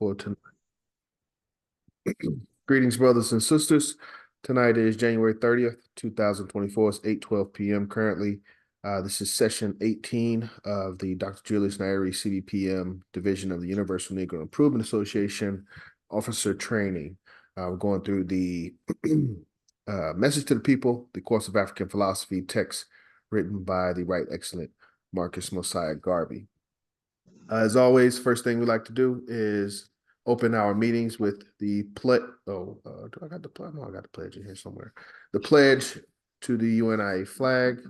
for tonight. Greetings, brothers and sisters. Tonight is January 30th, 2024. It's 8:12 p.m. currently. This is session 18 of the Dr. Julius Nyeri CBPM Division of the Universal Negro Improvement Association Officer Training. We're going through the Message to the People, the Course of African Philosophy text written by the Right Excellent Marcus Mosiah Garvey. As always, first thing we like to do is open our meetings with the pledge. Do I got the pledge? No, I got the pledge in here somewhere. The pledge to the UNIA flag.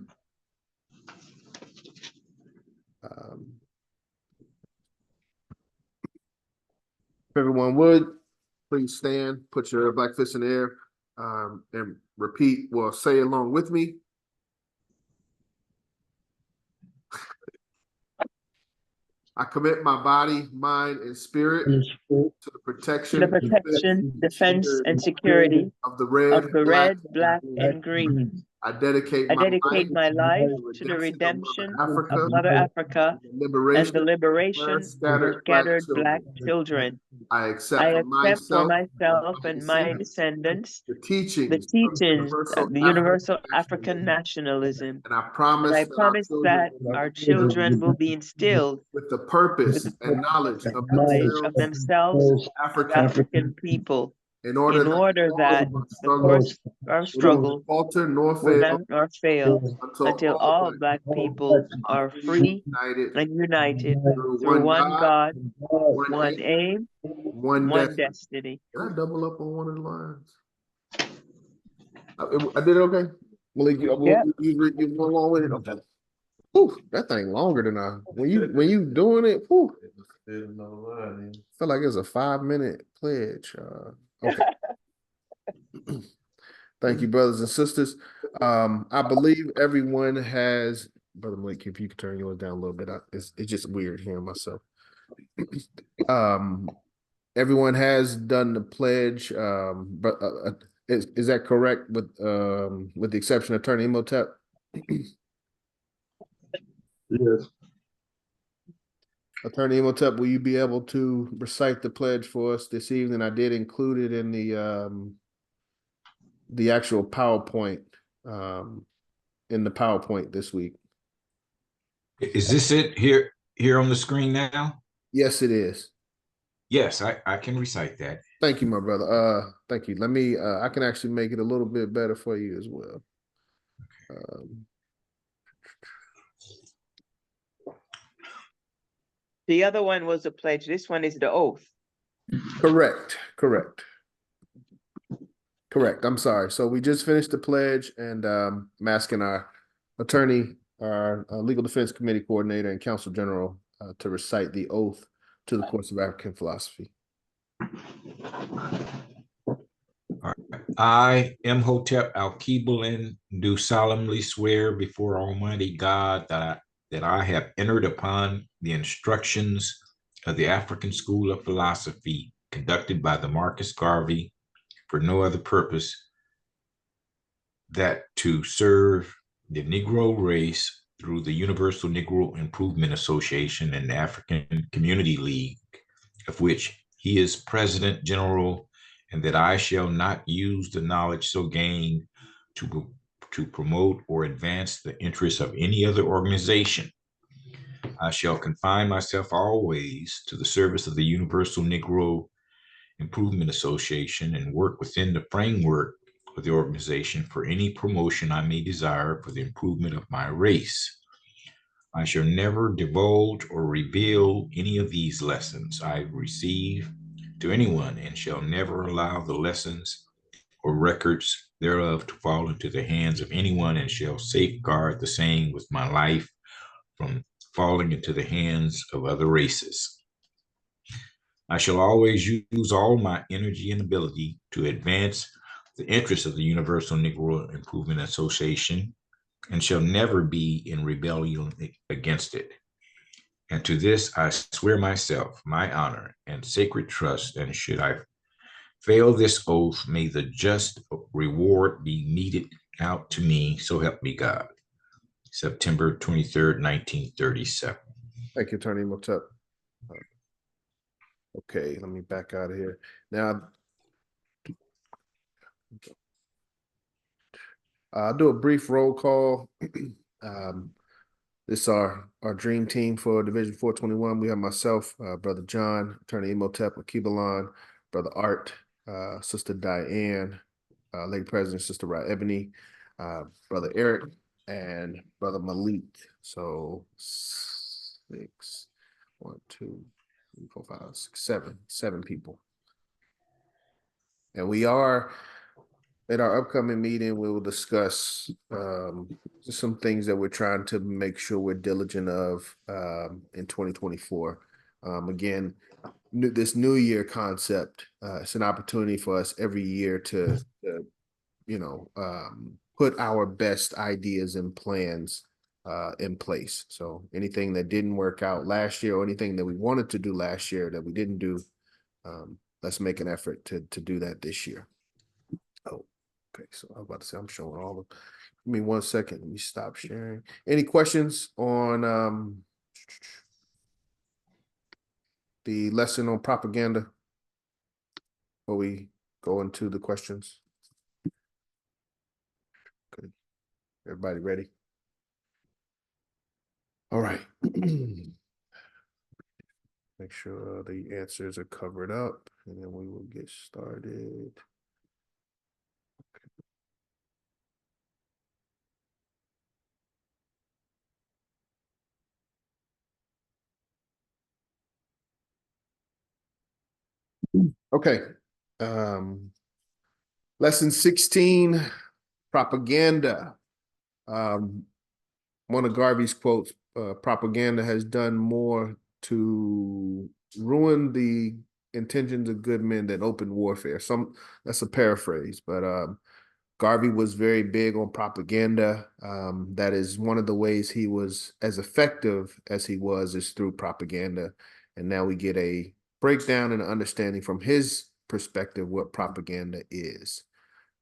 If everyone would, please stand, put your black fist in the air, and repeat, well, say along with me. I commit my body, mind, and spirit to the protection, defense, and security of the red, black, and green. I dedicate my life to the redemption of Mother Africa and the liberation of scattered black children. I accept for myself and my descendants the teachings of the universal African nationalism. And I promise that our children will be instilled with the purpose and knowledge of themselves African people, in order that the course of struggle falter nor fail until all black people are free and united through one God, one aim, one destiny. Can I double up on one of the lines? I did it okay? Malik, you go along with it? Okay. Whew, that thing longer than when you doing it. Whew, feel like it's a 5-minute pledge. Okay. Thank you, brothers and sisters. I believe everyone has, Brother Malik, if you could turn yours down a little bit, it's just weird hearing myself. Everyone has done the pledge, but is that correct with the exception of Attorney Imhotep? Yes. Attorney Imhotep, will you be able to recite the pledge for us this evening? I did include it in the actual PowerPoint, in the PowerPoint this week. Is this it here on the screen now? Yes, it is. Yes, I can recite that. Thank you, my brother. Thank you. Let me, I can actually make it a little bit better for you as well. The other one was the pledge. This one is the oath. Correct. I'm sorry. So we just finished the pledge, and I'm asking our attorney, our legal defense committee coordinator, and counsel general to recite the oath to the course of African philosophy. All right. I, Imhotep Alkebulan, do solemnly swear before Almighty God that I have entered upon the instructions of the African School of Philosophy conducted by the Marcus Garvey for no other purpose that to serve the Negro race through the Universal Negro Improvement Association and the African Community League, of which he is President General, and that I shall not use the knowledge so gained to promote or advance the interests of any other organization. I shall confine myself always to the service of the Universal Negro Improvement Association and work within the framework of the organization for any promotion I may desire for the improvement of my race. I shall never divulge or reveal any of these lessons I receive to anyone, and shall never allow the lessons or records thereof to fall into the hands of anyone, and shall safeguard the same with my life from falling into the hands of other races. I shall always use all my energy and ability to advance the interests of the Universal Negro Improvement Association, and shall never be in rebellion against it. And to this I swear myself, my honor and sacred trust, and should I fail this oath, may the just reward be meted out to me, so help me God. September 23rd, 1937. Thank you, Attorney Imhotep. Okay, let me back out of here. Now, I'll do a brief roll call. This is our dream team for Division 421. We have myself, Brother John, Attorney Imhotep Akibalon, Brother Art, Sister Diane, Lady President, Sister Ra Ebony, Brother Eric, and Brother Malik. So 6, 1, 2, 3, 4, 5, 6, 7 people. And we are at our upcoming meeting, we will discuss some things that we're trying to make sure we're diligent of in 2024. Again, this new year concept, it's an opportunity for us every year to put our best ideas and plans in place. So anything that didn't work out last year or anything that we wanted to do last year that we didn't do, let's make an effort to do that this year. Oh, okay. So I was about to say I'm showing all of. Give me 1 second. Let me stop sharing. Any questions on the lesson on propaganda before we go into the questions? Okay. Everybody ready? All right. Make sure the answers are covered up, and then we will get started. Okay. Lesson 16, propaganda. One of Garvey's quotes, propaganda has done more to ruin the intentions of good men than open warfare. That's a paraphrase, but Garvey was very big on propaganda. That is one of the ways he was as effective as he was is through propaganda. And now we get a breakdown and understanding from his perspective what propaganda is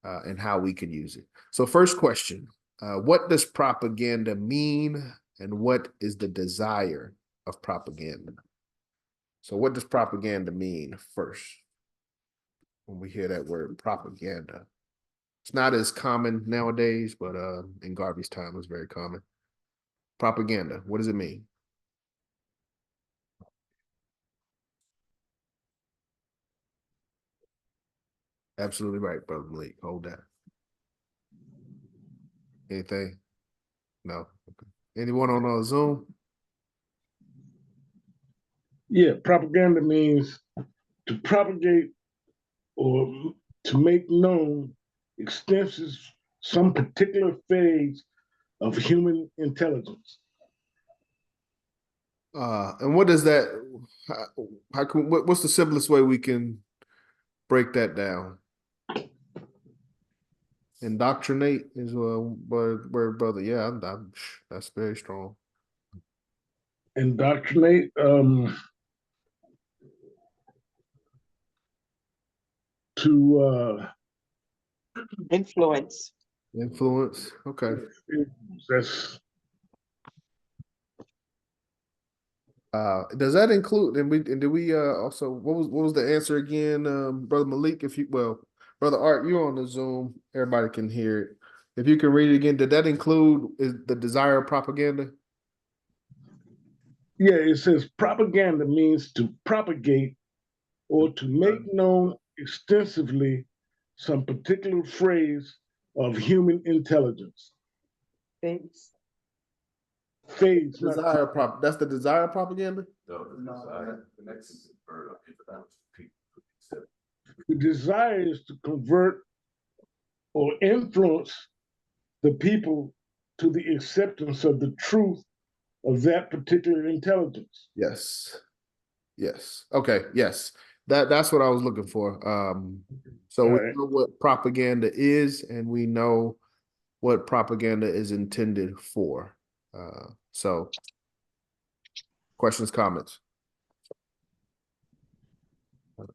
and how we can use it. So first question, what does propaganda mean and what is the desire of propaganda? So what does propaganda mean first when we hear that word propaganda? It's not as common nowadays, but in Garvey's time, it was very common. Propaganda, what does it mean? Absolutely right, Brother Malik. Hold that. Anything? No. Okay. Anyone on Zoom? Yeah, propaganda means to propagate or to make known extensive some particular phase of human intelligence. And what does that? What's the simplest way we can break that down? Indoctrinate is word, brother. Yeah, that's very strong. Indoctrinate. To influence. Influence. Okay. That's. Does that include? And did we also? What was the answer again, Brother Malik? Brother Art, you're on the Zoom. Everybody can hear it. If you can read it again, did that include the desire of propaganda? Yeah, it says propaganda means to propagate or to make known extensively some particular phrase of human intelligence. Phase. That's the desire of propaganda? The desire is to convert or influence the people to the acceptance of the truth of that particular intelligence. Yes. Okay. Yes. That's what I was looking for. So we know what propaganda is, and we know what propaganda is intended for. So questions, comments? All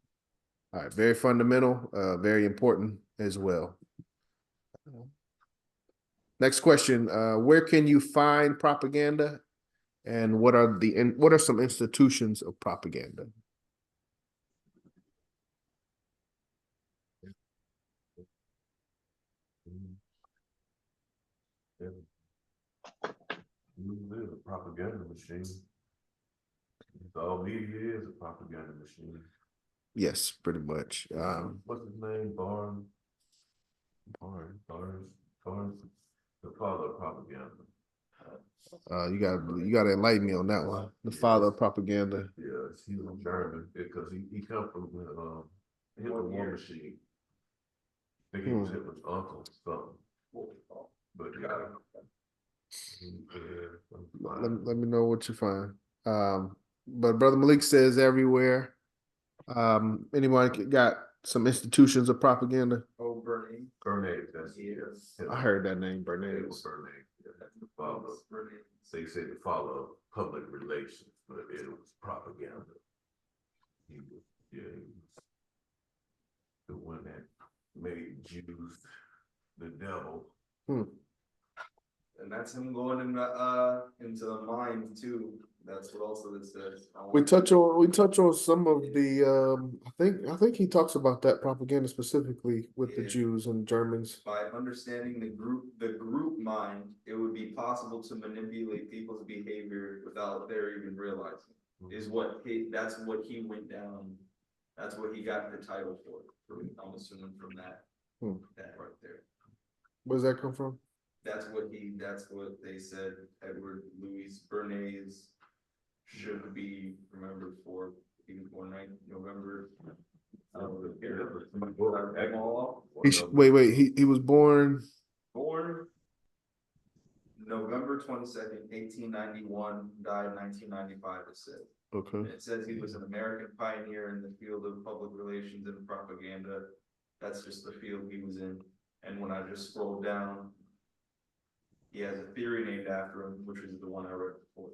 right. Very fundamental, very important as well. Next question, where can you find propaganda and what are some institutions of propaganda? propaganda machine. All media is a propaganda machine. Yes, pretty much. What's his name? Barnes, the father of propaganda. You gotta enlighten me on that one. The father of propaganda. Yes, he's a German because he come from Hitler War Machine. I think he was Hitler's uncle, something. But yeah. Let me know what you find. But Brother Malik says everywhere. Anyone got some institutions of propaganda? Oh, Bernays, that's I heard that name, Bernays. Bernays, yeah, that's the father. So you say the father of public relations, but it was propaganda. He was the one that made Jews the devil. And that's him going into the mind too. That's what also this says. We touch on some of the I think he talks about that propaganda specifically with the Jews and Germans. By understanding the group mind, it would be possible to manipulate people's behavior without their even realizing. That's what he went down. That's what he got the title for. I'm assuming from that right there. Where does that come from? That's what they said. Edward Louis Bernays should be remembered for. He was born 9th November. He was born November 22nd, 1891, died 1995, it said. Okay. And it says he was an American pioneer in the field of public relations and propaganda. That's just the field he was in. And when I just scrolled down, he has a theory named after him, which is the one I read before.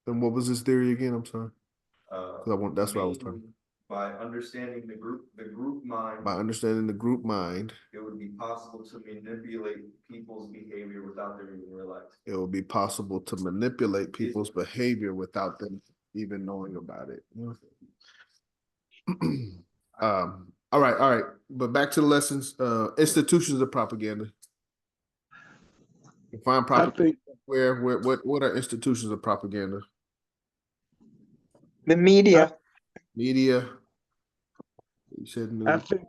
And what was his theory again? I'm sorry. That's what I was talking. By understanding the group mind. By understanding the group mind, it would be possible to manipulate people's behavior without them even realizing. It will be possible to manipulate people's behavior without them even knowing about it. All right. But back to the lessons. Institutions of propaganda. Define propaganda. What are institutions of propaganda? The media. Media. You said news. I think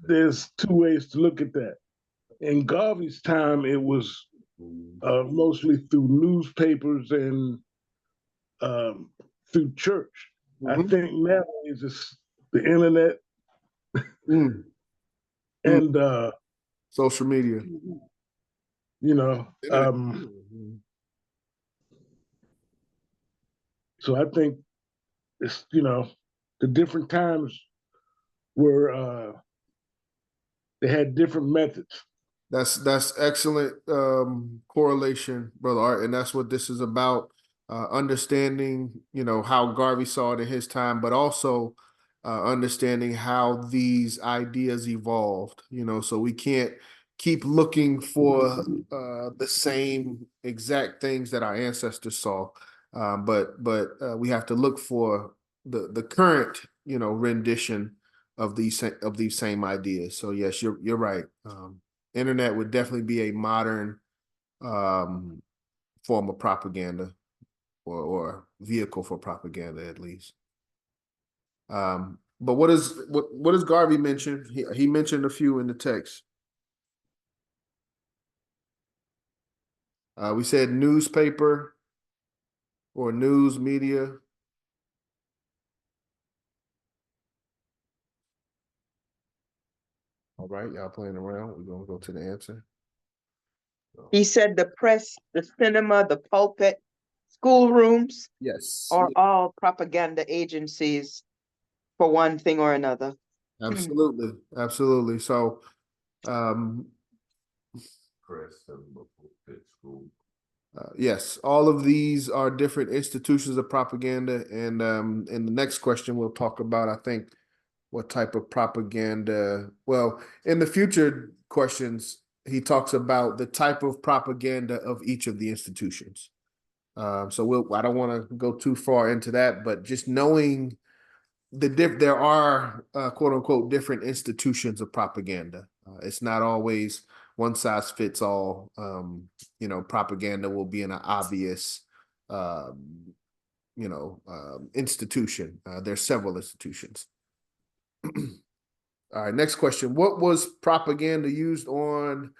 there's two ways to look at that. In Garvey's time, it was mostly through newspapers and through church. I think nowadays it's the internet and social media. So I think it's the different times were they had different methods. That's excellent correlation, Brother Art, and that's what this is about. Understanding, how Garvey saw it in his time, but also understanding how these ideas evolved. So we can't keep looking for the same exact things that our ancestors saw, but we have to look for the current, rendition of these same ideas. So yes, you're right. Internet would definitely be a modern form of propaganda or vehicle for propaganda, at least. But what does Garvey mention? He mentioned a few in the text. We said newspaper or news media. All right, y'all playing around. We're gonna go to the answer. He said the press, the cinema, the pulpit, schoolrooms, are all propaganda agencies for one thing or another. Absolutely, absolutely. So, press and pulpit, school. yes, all of these are different institutions of propaganda, and in the next question we'll talk about, I think, what type of propaganda. Well, in the future questions, he talks about the type of propaganda of each of the institutions. So I don't want to go too far into that, but just knowing there are quote unquote different institutions of propaganda. It's not always one size fits all. Propaganda will be in an obvious institution. There's several institutions. All right, next question. What was propaganda used on?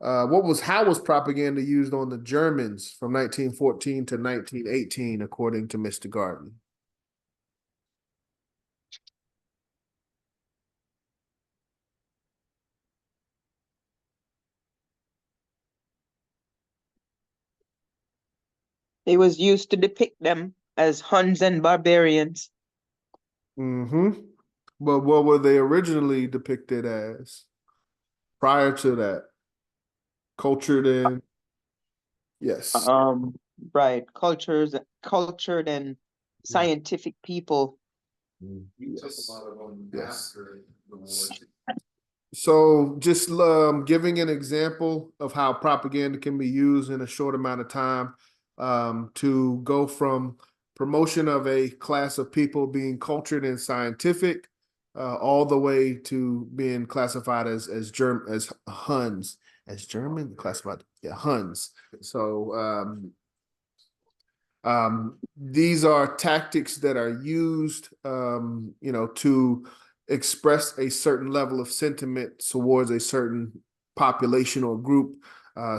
How was propaganda used on the Germans from 1914 to 1918, according to Mr. Garden? It was used to depict them as Huns and barbarians. Mm-hmm. But what were they originally depicted as prior to that? Cultured and yes. Right. Cultured and scientific people. Yes. Yes. So just giving an example of how propaganda can be used in a short amount of time to go from promotion of a class of people being cultured and scientific all the way to being classified as Huns, as German classified, yeah, Huns. So these are tactics that are used, to express a certain level of sentiment towards a certain population or group,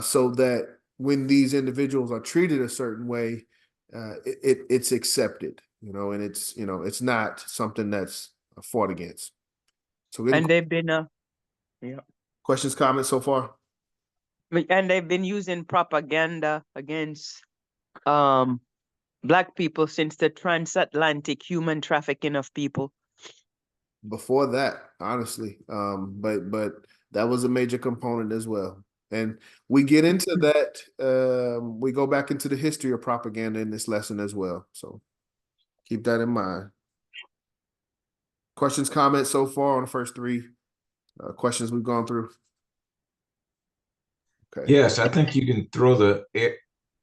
so that when these individuals are treated a certain way, it's accepted, and it's not something that's fought against. So, and they've been questions, comments so far? And they've been using propaganda against Black people since the transatlantic human trafficking of people. Before that, honestly, but that was a major component as well. And we get into that. We go back into the history of propaganda in this lesson as well. So keep that in mind. Questions, comments so far on the first three questions we've gone through? Okay. Yes, I think you can throw the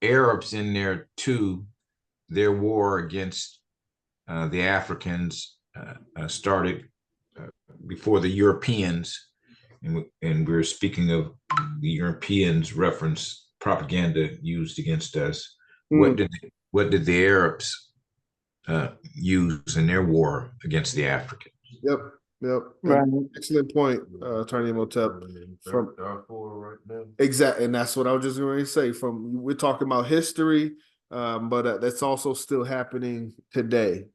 Arabs in there too. Their war against the Africans started before the Europeans, and we're speaking of the Europeans reference propaganda used against us. What did the Arabs use in their war against the Africans? Yep. Right. Excellent point, Attorney Motep. From right now. Exactly, and that's what I was just going to say. We're talking about history, but that's also still happening today.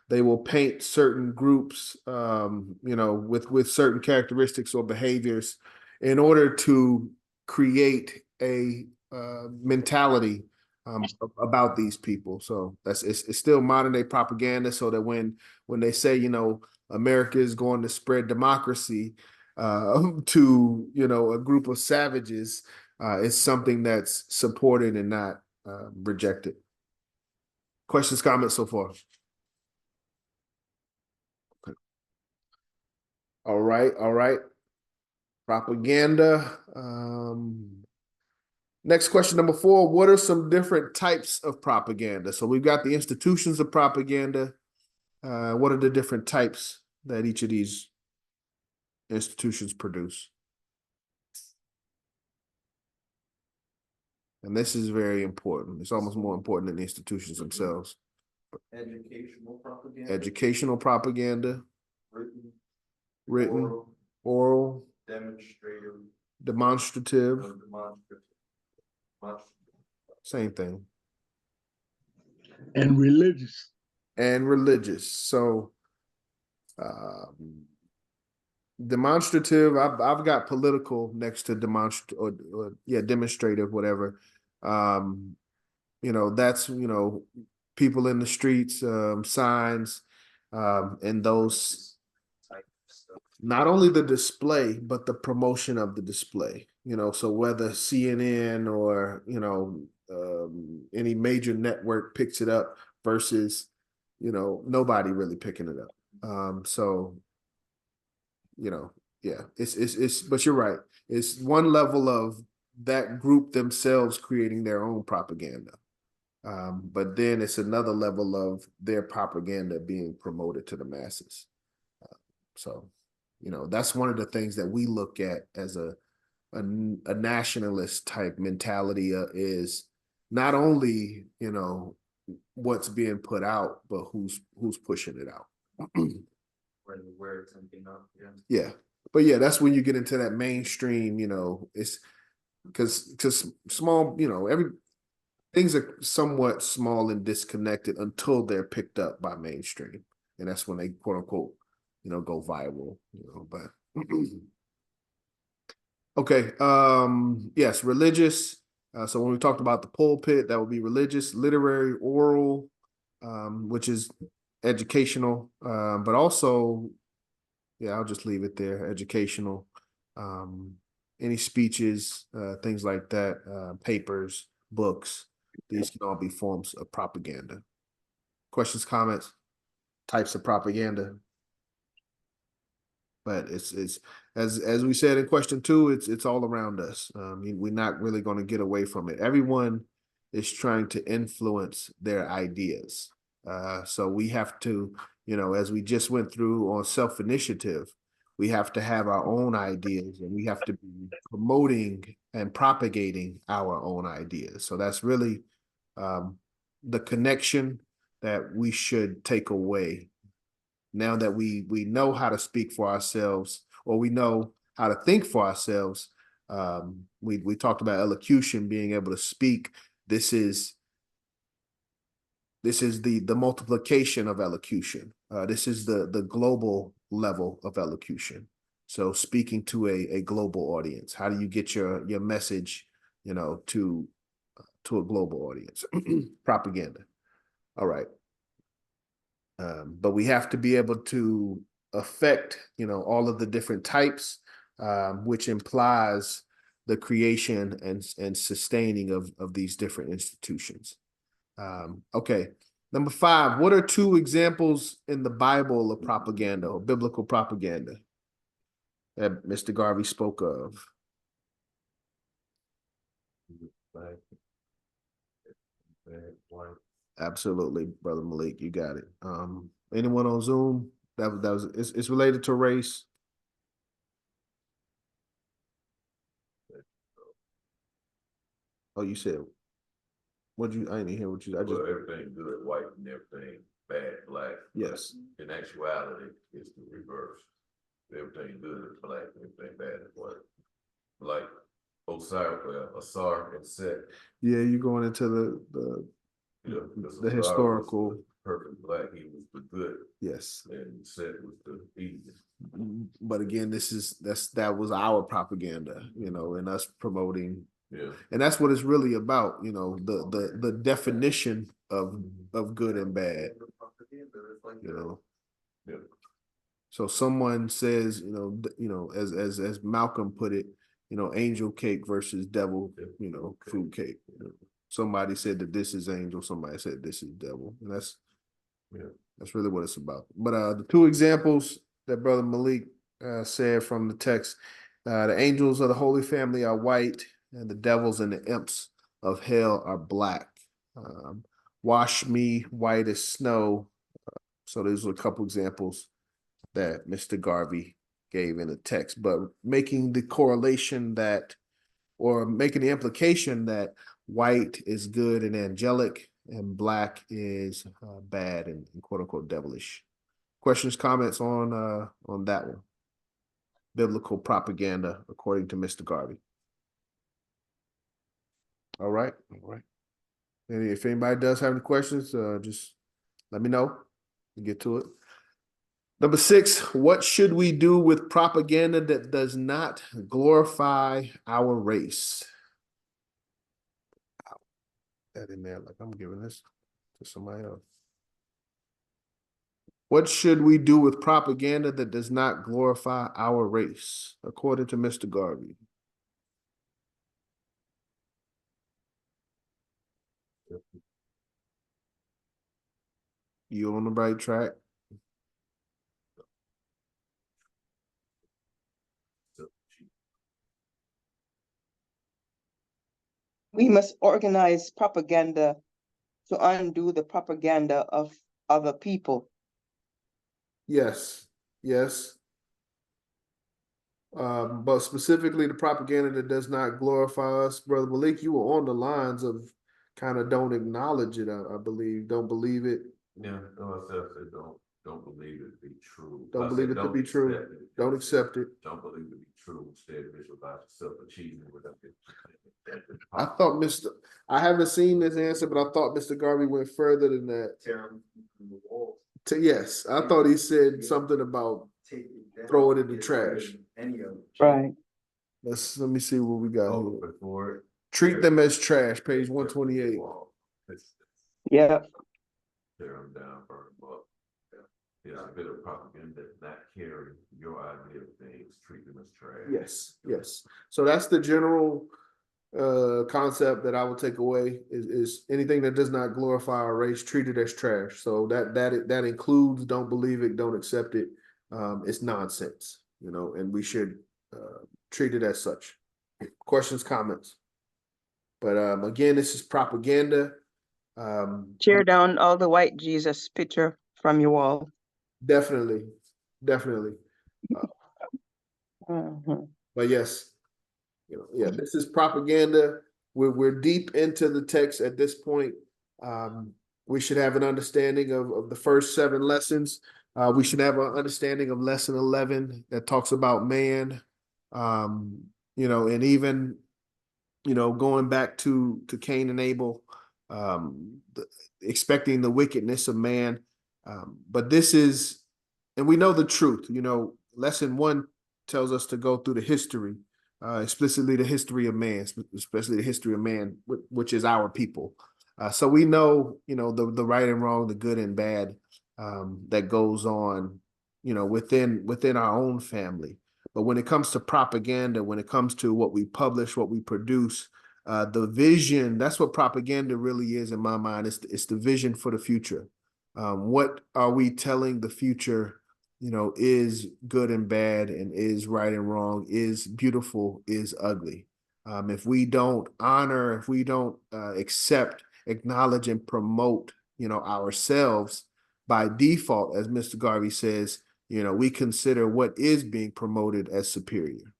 They will paint certain groups, with certain characteristics or behaviors in order to create a mentality about these people. So it's still modern day propaganda. So that when they say, America is going to spread democracy to a group of savages, it's something that's supported and not rejected. Questions, comments so far? Okay. All right. Propaganda. Next question, number 4. What are some different types of propaganda? So we've got the institutions of propaganda. What are the different types that each of these institutions produce? And this is very important. It's almost more important than the institutions themselves. Educational propaganda. Educational propaganda. Written. Oral. Demonstrative. Same thing. And religious. So demonstrative, I've got political next to demonstrative, whatever. That's people in the streets, signs, and those, not only the display but the promotion of the display. So whether CNN or any major network picks it up versus nobody really picking it up. It's but you're right. It's one level of that group themselves creating their own propaganda. But then it's another level of their propaganda being promoted to the masses. That's one of the things that we look at as a nationalist type mentality is not only, you know, what's being put out, but who's pushing it out. Where it's ending up, yeah. Yeah. But yeah, that's when you get into that mainstream, you know, it's because small, you know, things are somewhat small and disconnected until they're picked up by mainstream. And that's when they quote unquote, you know, go viral, you know, but okay. Yes, religious. So when we talked about the pulpit, that would be religious, literary, oral, which is educational, but also, yeah, I'll just leave it there. Educational, any speeches, things like that, papers, books. These can all be forms of propaganda. Questions, comments, types of propaganda. But it's as we said in question 2, it's all around us. We're not really going to get away from it. Everyone is trying to influence their ideas. So we have to, you know, as we just went through on self-initiative, we have to have our own ideas, and we have to be promoting and propagating our own ideas. So that's really the connection that we should take away now that we know how to speak for ourselves, or we know how to think for ourselves. We talked about elocution, being able to speak. This is the multiplication of elocution. This is the global level of elocution. So speaking to a global audience, how do you get your message, you know, to a global audience? Propaganda. All right. But we have to be able to affect, you know, all of the different types, which implies the creation and sustaining of these different institutions. Okay. Number 5, what are 2 examples in the Bible of propaganda or biblical propaganda that Mr. Garvey spoke of? Absolutely, Brother Malik, you got it. Anyone on Zoom? That was it's related to race. Oh, you said what you? I didn't hear what you. I just everything good, white, and everything bad, black. Yes. In actuality, it's the reverse. Everything good is black, everything bad is white. Like Asar and Set. Yeah, you're going into the historical. Perfect black, he was the good. Yes. And Set was the evil. But again, that was our propaganda, you know, and us promoting. Yeah. And that's what it's really about, you know, the definition of good and bad. You know. Yeah. So someone says, you know, as Malcolm put it, you know, angel cake versus devil, you know, food cake. You know. Somebody said that this is angel, somebody said this is devil. And that's really what it's about. But the 2 examples that Brother Malik said from the text, the angels of the Holy Family are white, and the devils and the imps of hell are black. Wash me white as snow. So those are a couple examples that Mr. Garvey gave in the text, but making the correlation that, or making the implication that white is good and angelic, and black is bad and quote unquote devilish. Questions, comments on that one? Biblical propaganda according to Mr. Garvey. All right. And if anybody does have any questions, just let me know and get to it. Number 6, what should we do with propaganda that does not glorify our race? That in there, like I'm giving this to somebody else. What should we do with propaganda that does not glorify our race, according to Mr. Garvey? You on the right track? We must organize propaganda to undo the propaganda of other people. Yes. But specifically the propaganda that does not glorify us. Brother Malik, you were on the lines of kind of don't acknowledge it, I believe, don't believe it. Yeah, no, I said don't believe it to be true. Don't I believe said it to be true. accept it. Don't accept it. Don't believe it to be true. Instead, visualize self-achievement without it. I thought I haven't seen this answer, but I thought Mr. Garvey went further than that. Yes, I thought he said something about throw it in the trash. Right. Let me see what we got here. Before it. Treat them as trash, page 128. Yeah. Tear them down, burn them up. It's a bit of propaganda, not carry your idea of things, treat them as trash. Yes, yes. So that's the general concept that I would take away is anything that does not glorify our race, treat it as trash. So that includes don't believe it, don't accept it. It's nonsense, and we should treat it as such. Questions, comments? But again, this is propaganda. Tear down all the white Jesus picture from your wall. Definitely. But yes, this is propaganda. We're deep into the text at this point. We should have an understanding of the first 7 lessons. We should have an understanding of lesson 11 that talks about man. And even going back to Cain and Abel, expecting the wickedness of man. But this is, and we know the truth. Lesson 1 tells us to go through the history, explicitly the history of man, especially the history of man, which is our people. So we know, the right and wrong, the good and bad that goes on, within our own family. But when it comes to propaganda, when it comes to what we publish, what we produce, the vision, that's what propaganda really is in my mind. It's the vision for the future. What are we telling the future, is good and bad, and is right and wrong, is beautiful, is ugly. If we don't honor, if we don't accept, acknowledge, and promote, ourselves by default, as Mr. Garvey says, we consider what is being promoted as superior.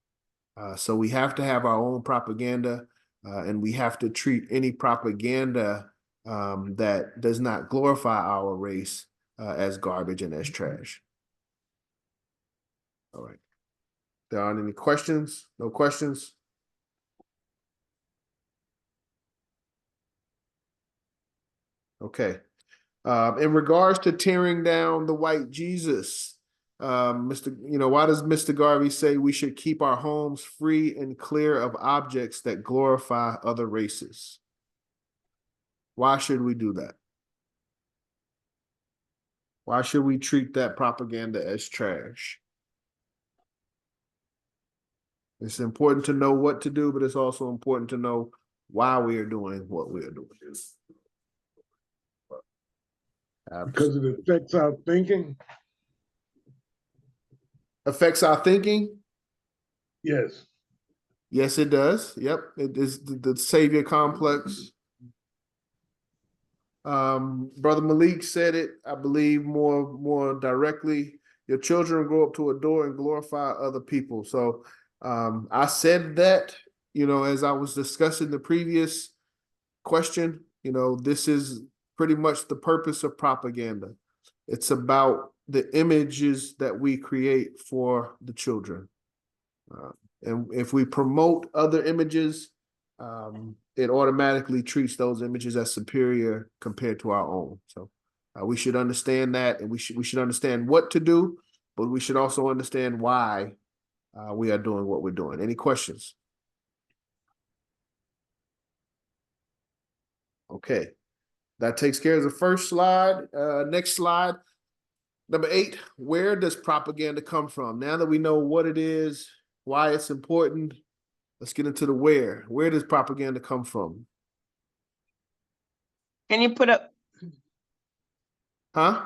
So we have to have our own propaganda, and we have to treat any propaganda that does not glorify our race as garbage and as trash. All right. There aren't any questions? No questions? Okay. In regards to tearing down the white Jesus, why does Mr. Garvey say we should keep our homes free and clear of objects that glorify other races? Why should we do that? Why should we treat that propaganda as trash? It's important to know what to do, but it's also important to know why we are doing what we are doing. Because it affects our thinking? Affects our thinking? Yes. Yes, it does. Yep. It is the savior complex. Brother Malik said it, I believe, more directly. Your children grow up to adore and glorify other people. So I said that, as I was discussing the previous question, this is pretty much the purpose of propaganda. It's about the images that we create for the children. And if we promote other images, it automatically treats those images as superior compared to our own. So we should understand that, and we should understand what to do, but we should also understand why we are doing what we're doing. Any questions? Okay, that takes care of the first slide. Next slide, number 8. Where does propaganda come from? Now that we know what it is, why it's important, let's get into the where. Where does propaganda come from? Can you put up? Huh?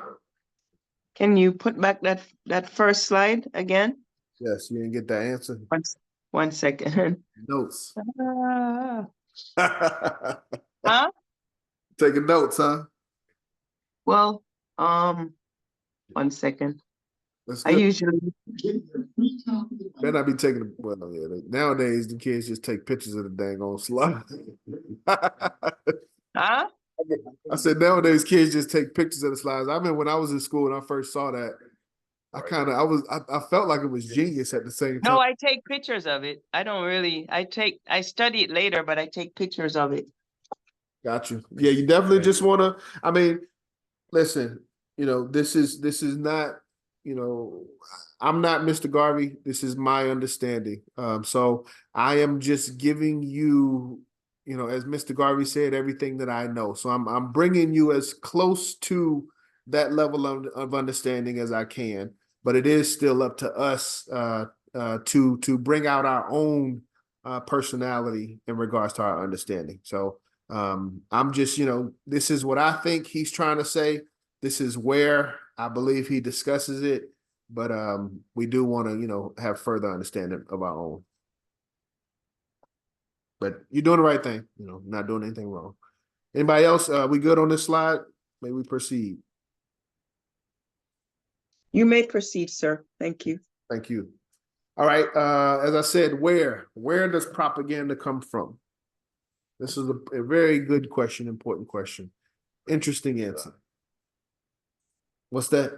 Can you put back that first slide again? Yes, you didn't get that answer. One second. Notes. Huh? Taking notes, huh? Well, 1 second. That's I good. usually Better not be taking. Well, yeah. Nowadays, the kids just take pictures of the dang old slide. Huh? I said nowadays kids just take pictures of the slides. I remember when I was in school and I first saw that, I felt like it was genius at the same time. No, I take pictures of it. I don't really, I study it later, but I take pictures of it. Got you. Yeah, you definitely just want to, I mean, listen, this is not, I'm not Mr. Garvey. This is my understanding. So I am just giving you, as Mr. Garvey said, everything that I know. So I'm bringing you as close to that level of understanding as I can. But it is still up to us to bring out our own personality in regards to our understanding. So I'm just, this is what I think he's trying to say. This is where I believe he discusses it, but we do want to, have further understanding of our own. But you're doing the right thing, not doing anything wrong. Anybody else? We good on this slide? May we proceed? You may proceed, sir. Thank you. Thank you. All right. As I said, where does propaganda come from? This is a very good question, important question. Interesting answer. What's that?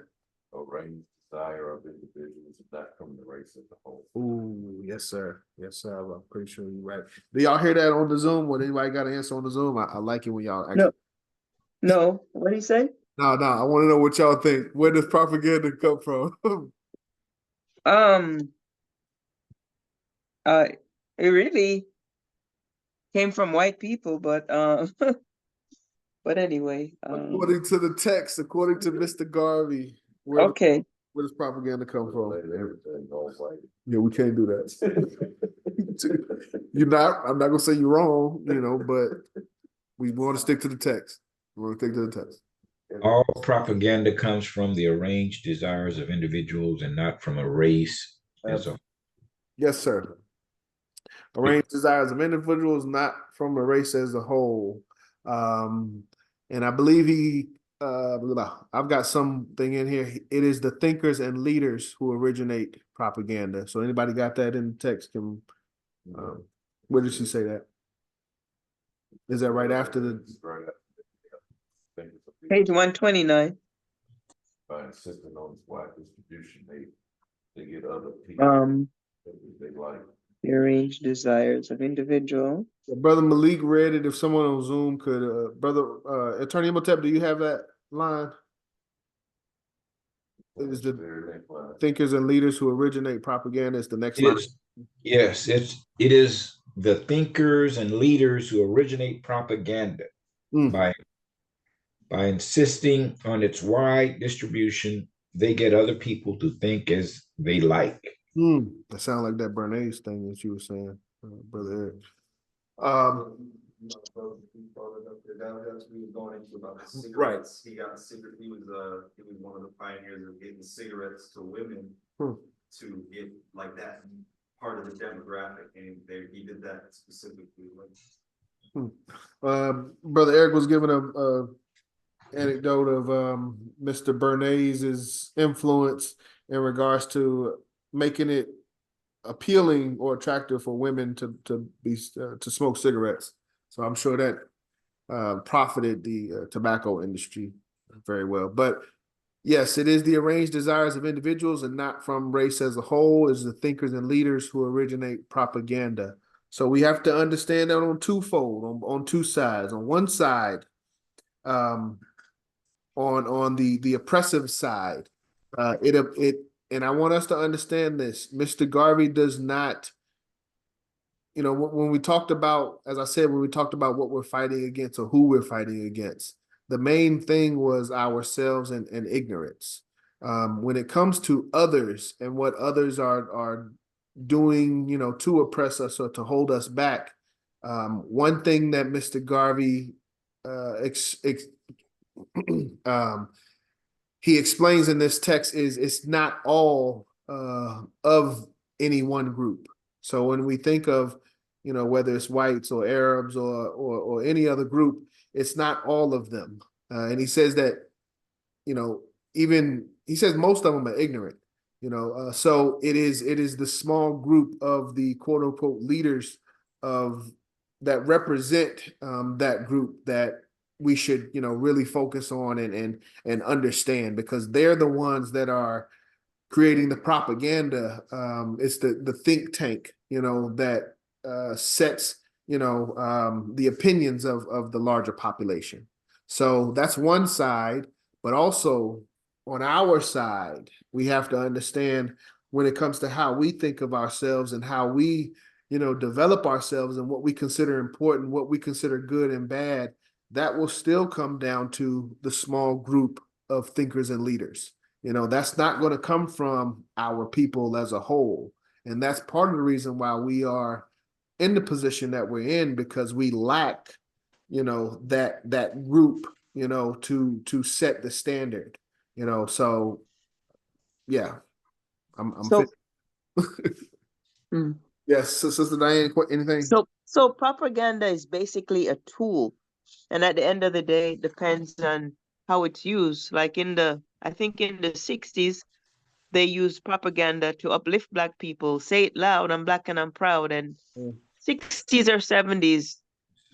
A range desire of individuals, not from the race as a whole. Ooh, yes, sir. Yes, sir. I'm pretty sure you're right. Do y'all hear that on the Zoom? When anybody got an answer on the Zoom? I like it when y'all actually. No. What do you say? No. I want to know what y'all think. Where does propaganda come from? It really came from white people, but but anyway. According to the text, according to Mr. Garvey, Okay. Where does propaganda come from? Everything goes like Yeah, we can't do that. I'm not gonna say you're wrong, but we want to stick to the text. We want to stick to the text. All propaganda comes from the arranged desires of individuals and not from a race as a. Yes, sir. Arranged desires of individuals, not from a race as a whole. And I believe I've got something in here. It is the thinkers and leaders who originate propaganda. So anybody got that in the text? Where did she say that? Is that right after the? Page 129. By insisting on this wide distribution, they get other people they like. The arranged desires of individual. Brother Malik read it. If someone on Zoom could, Brother Attorney Imhotep, do you have that line? It is the thinkers and leaders who originate propaganda. It's the next line. Yes, it is the thinkers and leaders who originate propaganda by insisting on its wide distribution. They get other people to think as they like. That sounds like that Bernays thing that you were saying, Brother Eric. Right. He got a cigarette. He was one of the pioneers of getting cigarettes to women to get like that part of the demographic, and he did that specifically. Brother Eric was giving a anecdote of Mr. Bernays's influence in regards to making it appealing or attractive for women to smoke cigarettes. So I'm sure that profited the tobacco industry very well. But yes, it is the arranged desires of individuals and not from race as a whole. Is the thinkers and leaders who originate propaganda. So we have to understand that on twofold, on two sides. On one side, on the oppressive side, and I want us to understand this. Mr. Garvey does not, when we talked about, as I said, when we talked about what we're fighting against or who we're fighting against, the main thing was ourselves and ignorance. When it comes to others and what others are doing, to oppress us or to hold us back, one thing that Mr. Garvey he explains in this text is it's not all of any one group. So when we think of, whether it's whites or Arabs or any other group, it's not all of them. And he says that, he says most of them are ignorant, so it is the small group of the quote unquote leaders that represent that group that we should, really focus on and understand, because they're the ones that are creating the propaganda. It's the think tank, that sets, the opinions of the larger population. So that's one side, but also on our side, we have to understand when it comes to how we think of ourselves and how we, develop ourselves and what we consider important, what we consider good and bad, that will still come down to the small group of thinkers and leaders. That's not going to come from our people as a whole. And that's part of the reason why we are in the position that we're in, because we lack, that group, to set the standard, so yeah, I'm So, Yes, so Sister Diane, anything? so propaganda is basically a tool, and at the end of the day, it depends on how it's used. Like I think in the 60s, they used propaganda to uplift Black people, say it loud, I'm Black and I'm proud. And 60s or 70s,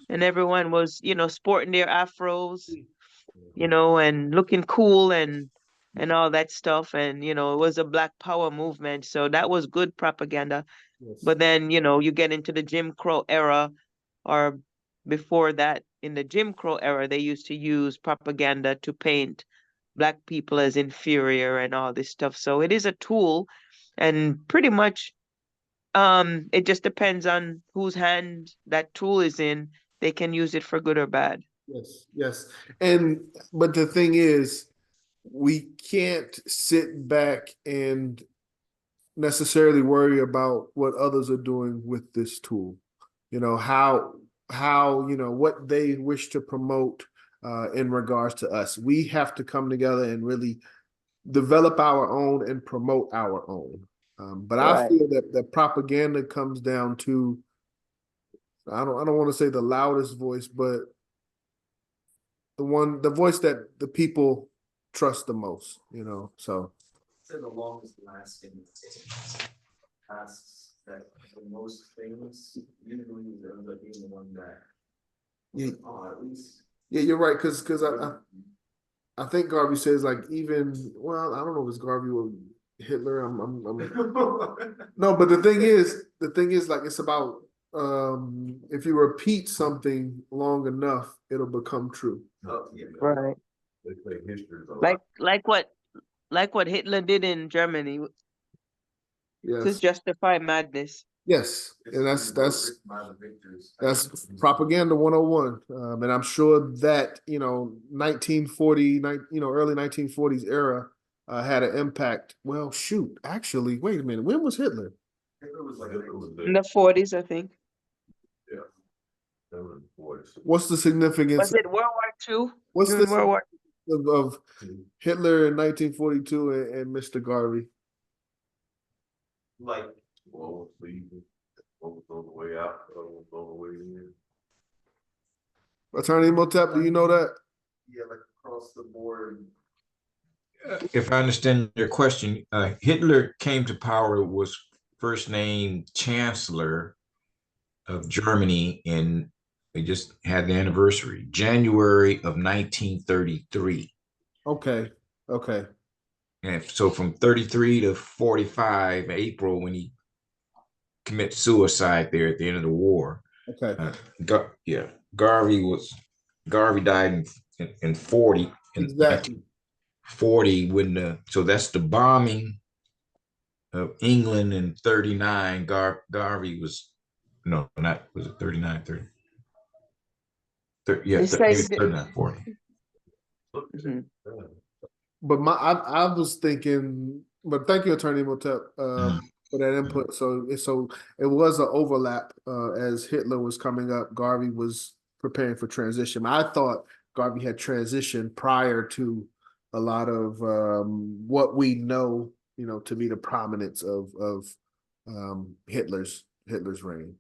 and everyone was, sporting their afros, and looking cool and all that stuff. And, it was a Black power movement. So that was good propaganda. Yes. But then, you get into the Jim Crow era, or before that, in the Jim Crow era, they used to use propaganda to paint Black people as inferior and all this stuff. So it is a tool, and pretty much it just depends on whose hand that tool is in. They can use it for good or bad. Yes. But the thing is, we can't sit back and necessarily worry about what others are doing with this tool. How what they wish to promote in regards to us. We have to come together and really develop our own and promote our own. But I feel that the propaganda comes down to, I don't want to say the loudest voice, but the voice that the people trust the most, so. Say the longest lasting tasks that the most famous usually ends up being the one that, at least. Yeah, you're right, because I think Garvey says, like, even, well, I don't know if it's Garvey or Hitler. I'm no, but the thing is, like, it's about if you repeat something long enough, it'll become true. Oh, yeah. Right. They play history. Like what Hitler did in Germany to Yes. justify madness. Yes, and that's propaganda 101. And I'm sure that 1940, early 1940s era had an impact. Well, shoot, actually, wait a minute, when was Hitler? Hitler was In the 40s, I think. Yeah. What's the significance? Was it World War II? What's During the World War of Hitler in 1942 and Mr. Garvey? like One was leaving, one was on the way out, one was on the way in. Attorney Motep, do you know that? Yeah, like across the board. If I understand your question, Hitler came to power, was first named Chancellor of Germany, and they just had the anniversary, January of 1933. Okay. And so from 33 to 45, April, when he commit suicide there at the end of the war. Okay. Garvey died in 40. Exactly. 40 when so that's the bombing of England in 39. Garvey was was it 39, 30? Yeah, maybe 39, 40. Mm-hmm. But I was thinking, but thank you, Attorney Motep, for that input. So it was an overlap as Hitler was coming up. Garvey was preparing for transition. I thought Garvey had transitioned prior to a lot of what we know, to be the prominence of Hitler's reign.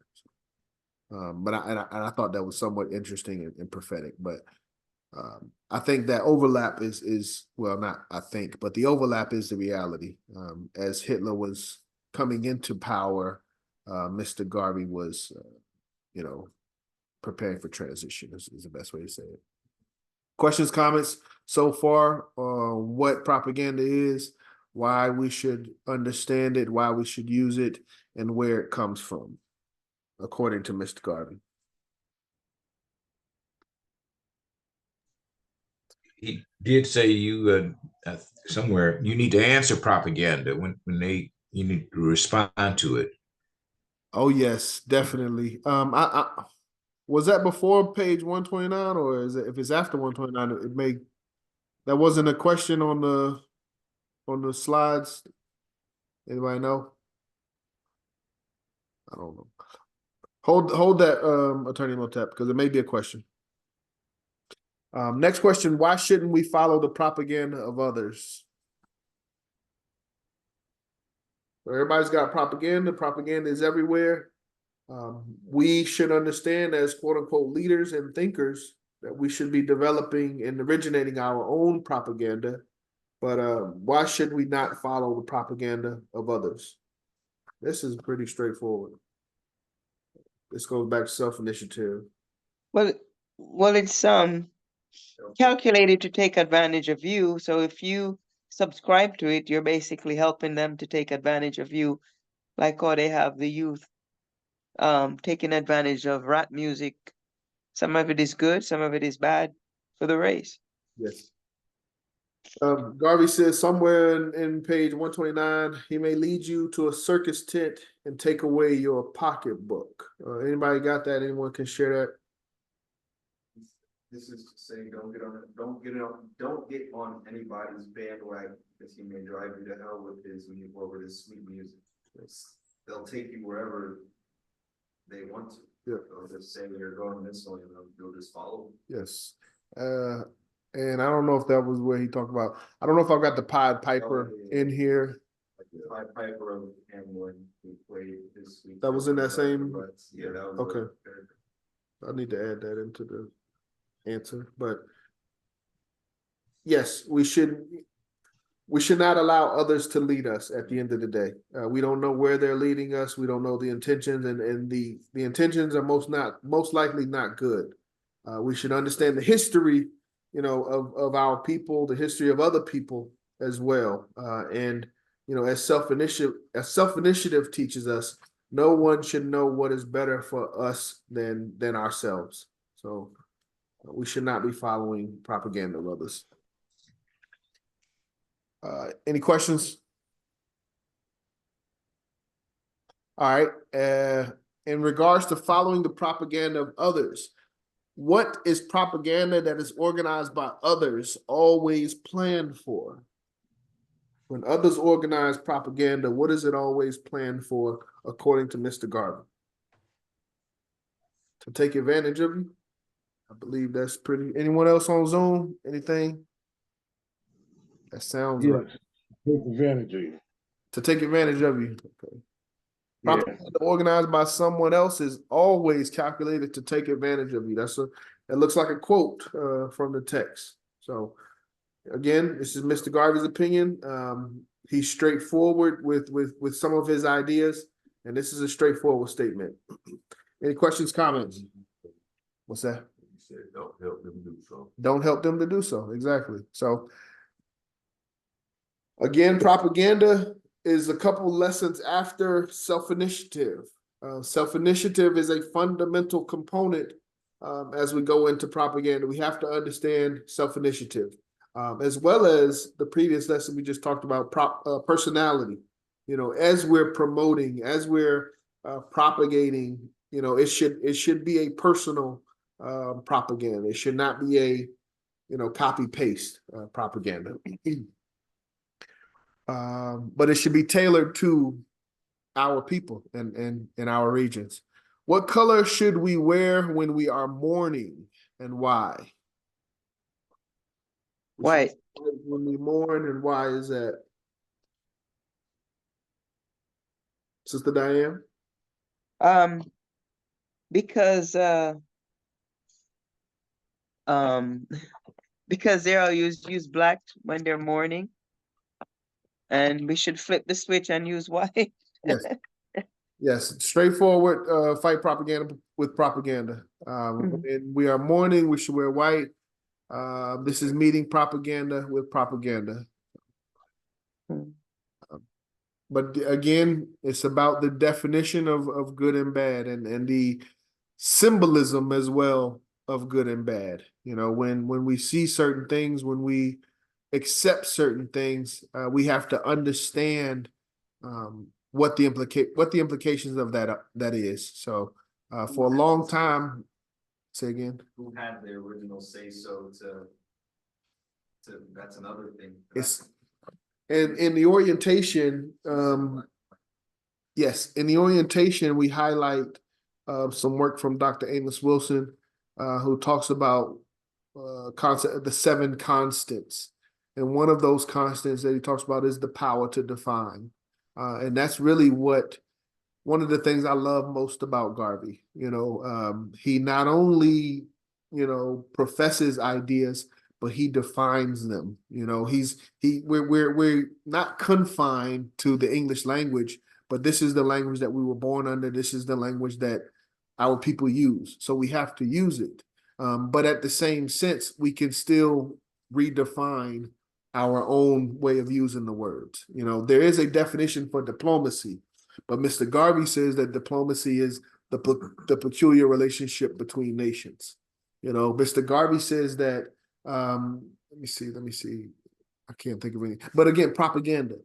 But I thought that was somewhat interesting and prophetic. But I think that overlap is well, not I think, but the overlap is the reality. As Hitler was coming into power, Mr. Garvey was, preparing for transition is the best way to say it. Questions, comments so far on what propaganda is, why we should understand it, why we should use it, and where it comes from, according to Mr. Garvey. He did say you somewhere you need to answer propaganda when you need to respond to it. Oh yes, definitely. I was that before page 129, or is it, if it's after 129, it may, that wasn't a question on the slides. Anybody know? I don't know. Hold that, Attorney Motep, because it may be a question. Next question: why shouldn't we follow the propaganda of others? Everybody's got propaganda. Propaganda is everywhere. We should understand as quote unquote leaders and thinkers that we should be developing and originating our own propaganda. But why should we not follow the propaganda of others? This is pretty straightforward. This goes back to self-initiative. Well, it's calculated to take advantage of you. So if you subscribe to it, you're basically helping them to take advantage of you, like how they have the youth taking advantage of rap music. Some of it is good, some of it is bad for the race. Yes. Garvey says somewhere in page 129, he may lead you to a circus tent and take away your pocketbook. Anybody got that? Anyone can share that? This is to say, don't get on anybody's bandwagon, because he may drive you to hell with his sweet music. They'll take you wherever they want to. Yeah. They'll just say you're going this way, and they'll just follow. Yes. And I don't know if that was where he talked about. I don't know if I've got the Pied Piper in here. Like the Pied Piper of Hamlin, who played this week. That was in that same. Yeah, that was okay. I need to add that into the answer, but yes, we should not allow others to lead us at the end of the day. We don't know where they're leading us. We don't know the intentions, and the intentions are most likely not good. We should understand the history, of our people, the history of other people as well. And as self-initiative teaches us, no one should know what is better for us than ourselves. So we should not be following propaganda of others. Any questions? All right. In regards to following the propaganda of others, what is propaganda that is organized by others always planned for? When others organize propaganda, what is it always planned for, according to Mr. Garvey? To take advantage of you? I believe that's pretty. Anyone else on Zoom? Anything? That sounds right. Take advantage of you. To take advantage of you. Okay. Yeah. Propaganda organized by someone else is always calculated to take advantage of you. That looks like a quote from the text. So again, this is Mr. Garvey's opinion. He's straightforward with some of his ideas, and this is a straightforward statement. Any questions, comments? What's that? You said don't help them do so. Don't help them to do so. Exactly. So again, propaganda is a couple lessons after self-initiative. Self-initiative is a fundamental component as we go into propaganda. We have to understand self-initiative, as well as the previous lesson we just talked about, personality. As we're promoting, as we're propagating, it should be a personal propaganda. It should not be a copy-paste propaganda. But it should be tailored to our people and our regions. What color should we wear when we are mourning, and why? White. When we mourn, and why is that? Sister Diane? Because because they all use black when they're mourning. And we should flip the switch and use white. Yes. Yes, straightforward, fight propaganda with propaganda. When we are mourning, we should wear white. This is meeting propaganda with propaganda. But again, it's about the definition of good and bad, and the symbolism as well of good and bad. You know, when we see certain things, when we accept certain things, we have to understand what the implications of that is. So for a long time, say again. Who had the original say so to that's another thing. It's and in the orientation, yes, in the orientation, we highlight some work from Dr. Amos Wilson, who talks about the 7 constants. And one of those constants that he talks about is the power to define. And that's really one of the things I love most about Garvey. You know, he not only, you know, professes ideas, but he defines them. You know, we're not confined to the English language, but this is the language that we were born under. This is the language that our people use. So we have to use it. But at the same sense, we can still redefine our own way of using the words. You know, there is a definition for diplomacy, but Mr. Garvey says that diplomacy is the peculiar relationship between nations. You know, Mr. Garvey says that, let me see. I can't think of any, but again, propaganda.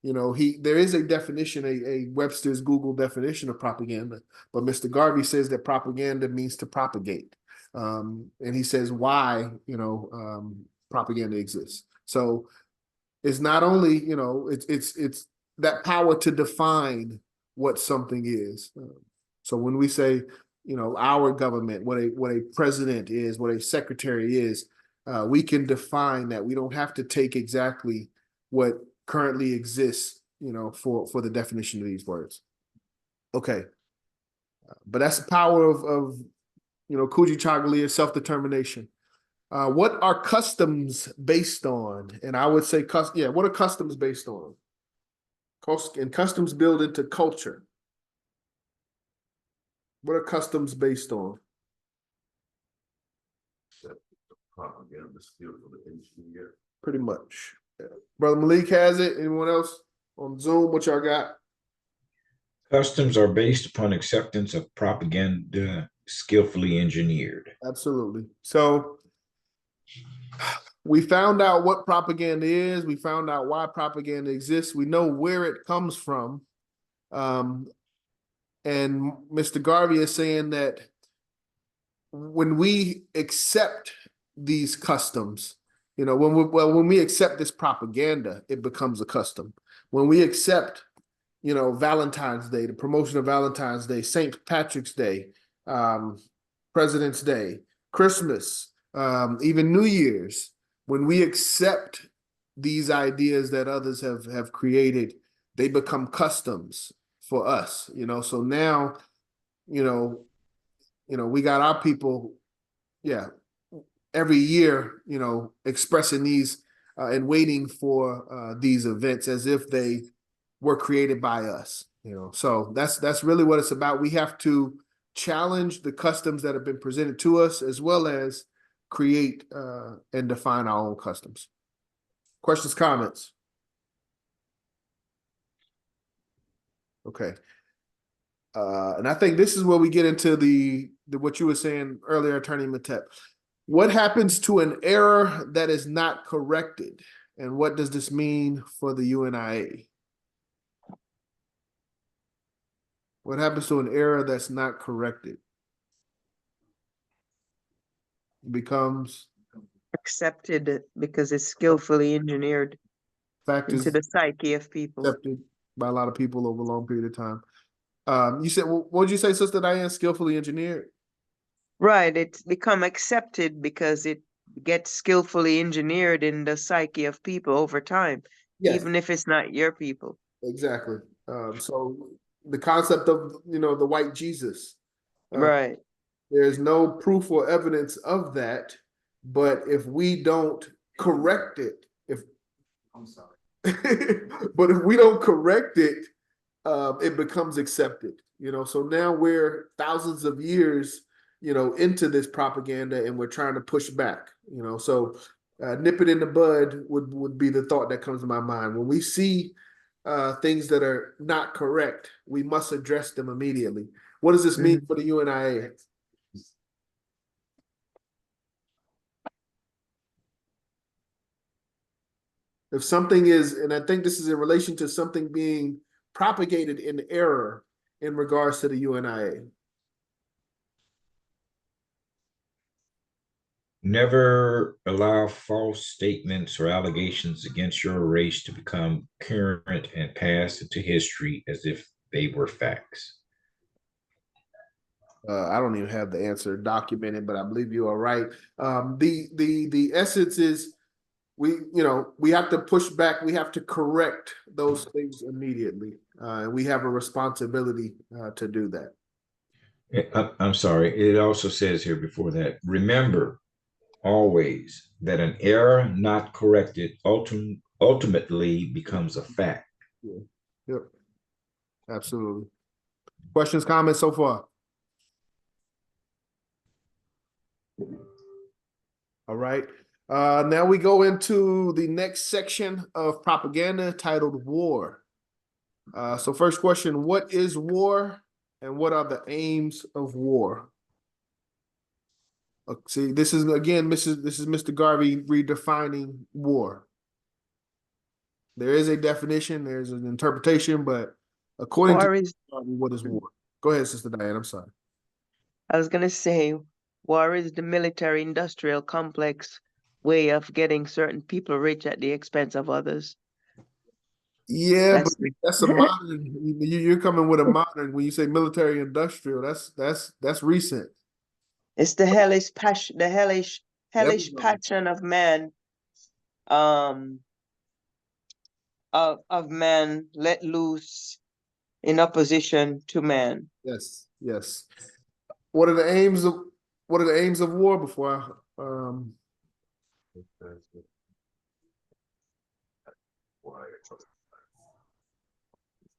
You know, there is a definition, a Webster's Google definition of propaganda, but Mr. Garvey says that propaganda means to propagate. And he says why, you know, propaganda exists. So it's not only, you know, it's that power to define what something is. So when we say, you know, our government, what a president is, what a secretary is, we can define that. We don't have to take exactly what currently exists, you know, for the definition of these words. Okay. But that's the power of you know, Kujichagulia, self-determination. What are customs based on? And I would say, what are customs based on? And customs build into culture. What are customs based on? Propaganda skill for the engineer. Pretty much. Yeah. Brother Malik has it. Anyone else on Zoom? What y'all got? Customs are based upon acceptance of propaganda skillfully engineered. Absolutely. So we found out what propaganda is. We found out why propaganda exists. We know where it comes from. And Mr. Garvey is saying that when we accept these customs, you know, when we accept this propaganda, it becomes a custom. When we accept, you know, Valentine's Day, the promotion of Valentine's Day, St. Patrick's Day, President's Day, Christmas, even New Year's, when we accept these ideas that others have created, they become customs for us, you know. So now, you know, we got our people, every year, you know, expressing these and waiting for these events as if they were created by us, you know. So that's really what it's about. We have to challenge the customs that have been presented to us, as well as create and define our own customs. Questions, comments? Okay. And I think this is where we get into the what you were saying earlier, Attorney Matep. What happens to an error that is not corrected? And what does this mean for the UNIA? What happens to an error that's not corrected? It becomes accepted because it's skillfully engineered into the psyche of people. Accepted by a lot of people over a long period of time. You said, what did you say, Sister Diane? Skillfully engineered? Right. It's become accepted because it gets skillfully engineered in the psyche of people over time, Yes. even if it's not your people. Exactly. So the concept of, you know, the white Jesus. Right. There's no proof or evidence of that, but if we don't correct it, but if we don't correct it, it becomes accepted. You know, so now we're thousands of years, into this propaganda, and we're trying to push back. So nip it in the bud would be the thought that comes to my mind. When we see things that are not correct, we must address them immediately. What does this mean for the UNIA? If something is, and I think this is in relation to something being propagated in error in regards to the UNIA. Never allow false statements or allegations against your race to become current and pass into history as if they were facts. I don't even have the answer documented, but I believe you are right. The essence is we have to push back. We have to correct those things immediately. And we have a responsibility to do that. I'm sorry. It also says here before that, remember always that an error not corrected ultimately becomes a fact. Yeah. Yep. Absolutely. Questions, comments so far? All right. Now we go into the next section of propaganda titled War. So first question, what is war and what are the aims of war? See, this is again, this is Mr. Garvey redefining war. There is a definition, there's an interpretation, but according to Garvey, what is war? Go ahead, Sister Diane, I'm sorry. I was going to say, war is the military-industrial complex way of getting certain people rich at the expense of others. Yeah, but that's a modern. You're coming with a modern when you say military-industrial. That's recent. It's the hellish passion, hellish passion of man, of man let loose in opposition to man. Yes, yes. What are the aims of war before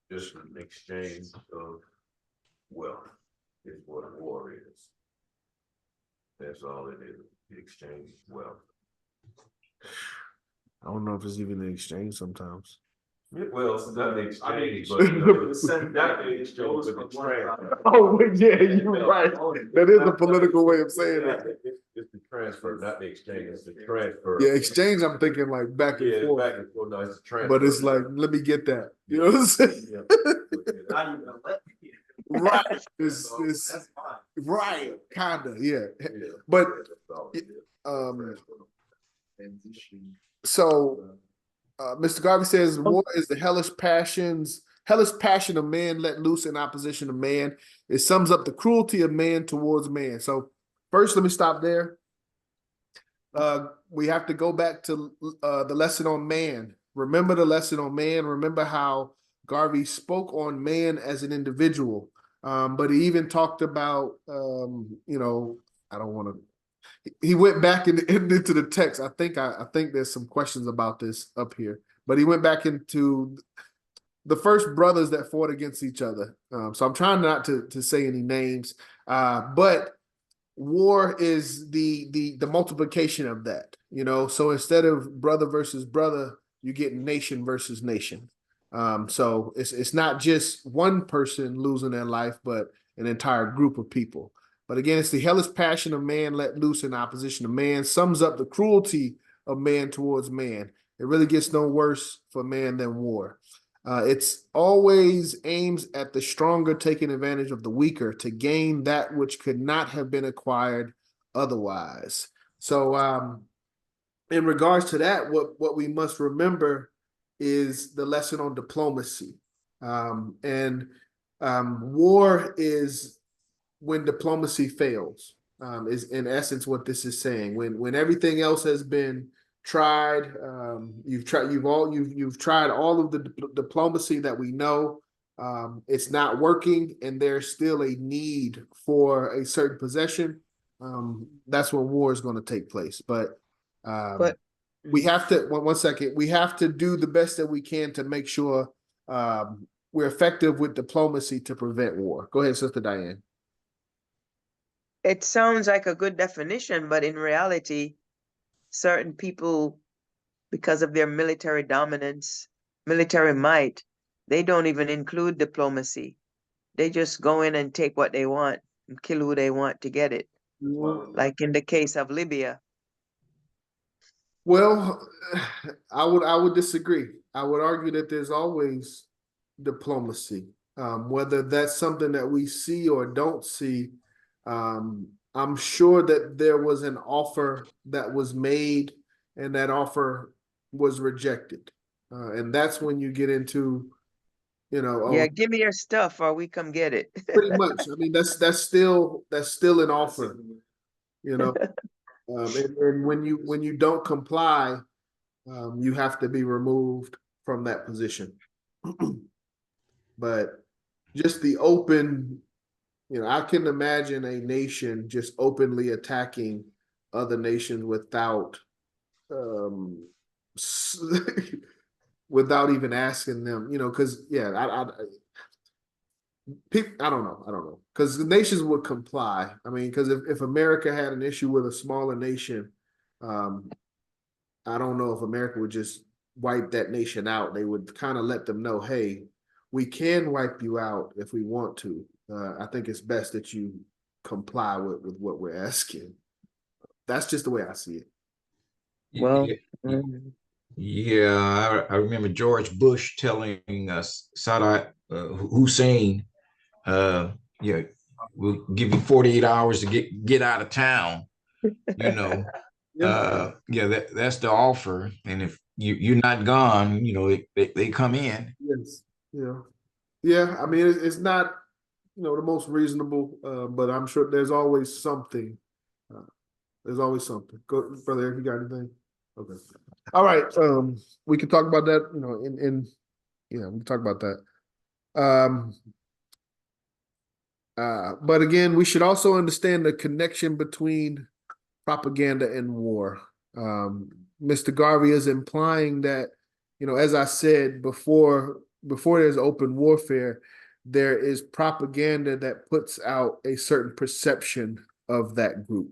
just an exchange of wealth is what war is. That's all it is. The exchange of wealth. I don't know if it's even an exchange sometimes. Well, it's not an exchange, but that exchange goes with the transfer. Oh, yeah, you're right. That is a political way of saying it. It's the transfer, not the exchange. It's the transfer. Yeah, exchange. I'm thinking like back and forth. Back and forth. No, it's the transfer. But it's like, let me get that. You know what I'm saying? Right. It's right, kinda, yeah. But so Mr. Garvey says war is the hellish passion of man let loose in opposition to man. It sums up the cruelty of man towards man. So first, let me stop there. We have to go back to the lesson on man. Remember the lesson on man. Remember how Garvey spoke on man as an individual. But he even talked about, I don't want to. He went back into the text. I think there's some questions about this up here. But he went back into the first brothers that fought against each other. So I'm trying not to say any names. But war is the multiplication of that. So instead of brother versus brother, you get nation versus nation. So it's not just one person losing their life, but an entire group of people. But again, it's the hellish passion of man let loose in opposition to man, sums up the cruelty of man towards man. It really gets no worse for man than war. It's always aims at the stronger taking advantage of the weaker to gain that which could not have been acquired otherwise. So in regards to that, what we must remember is the lesson on diplomacy. War is when diplomacy fails, is in essence what this is saying. When everything else has been tried, you've tried all of the diplomacy that we know, it's not working, and there's still a need for a certain possession. That's when war is going to take place. But we have to one second. We have to do the best that we can to make sure we're effective with diplomacy to prevent war. Go ahead, Sister Diane. It sounds like a good definition, but in reality, certain people, because of their military dominance, military might, they don't even include diplomacy. They just go in and take what they want and kill who they want to get it. Like in the case of Libya. Well, I would disagree. I would argue that there's always diplomacy. Whether that's something that we see or don't see, I'm sure that there was an offer that was made and that offer was rejected. And that's when you get into, Yeah, give me your stuff or we come get it. pretty much. I mean, that's still an offer, you know. And when you don't comply, you have to be removed from that position. But just the open, I can imagine a nation just openly attacking other nations without without even asking them, because I don't know, because the nations would comply. I mean, because if America had an issue with a smaller nation, I don't know if America would just wipe that nation out. They would kind of let them know, hey, we can wipe you out if we want to. I think it's best that you comply with what we're asking. That's just the way I see it. Well, Yeah, I remember George Bush telling Saddam Hussein, yeah, we'll give you 48 hours to get out of town. That's the offer. And if you're not gone, they come in. Yes. Yeah. I mean, it's not, the most reasonable, but I'm sure there's always something. There's always something. Go, brother Eric, you got anything? Okay. All right. We can talk about that, we can talk about that. But again, we should also understand the connection between propaganda and war. Mr. Garvey is implying that, as I said before there's open warfare, there is propaganda that puts out a certain perception of that group.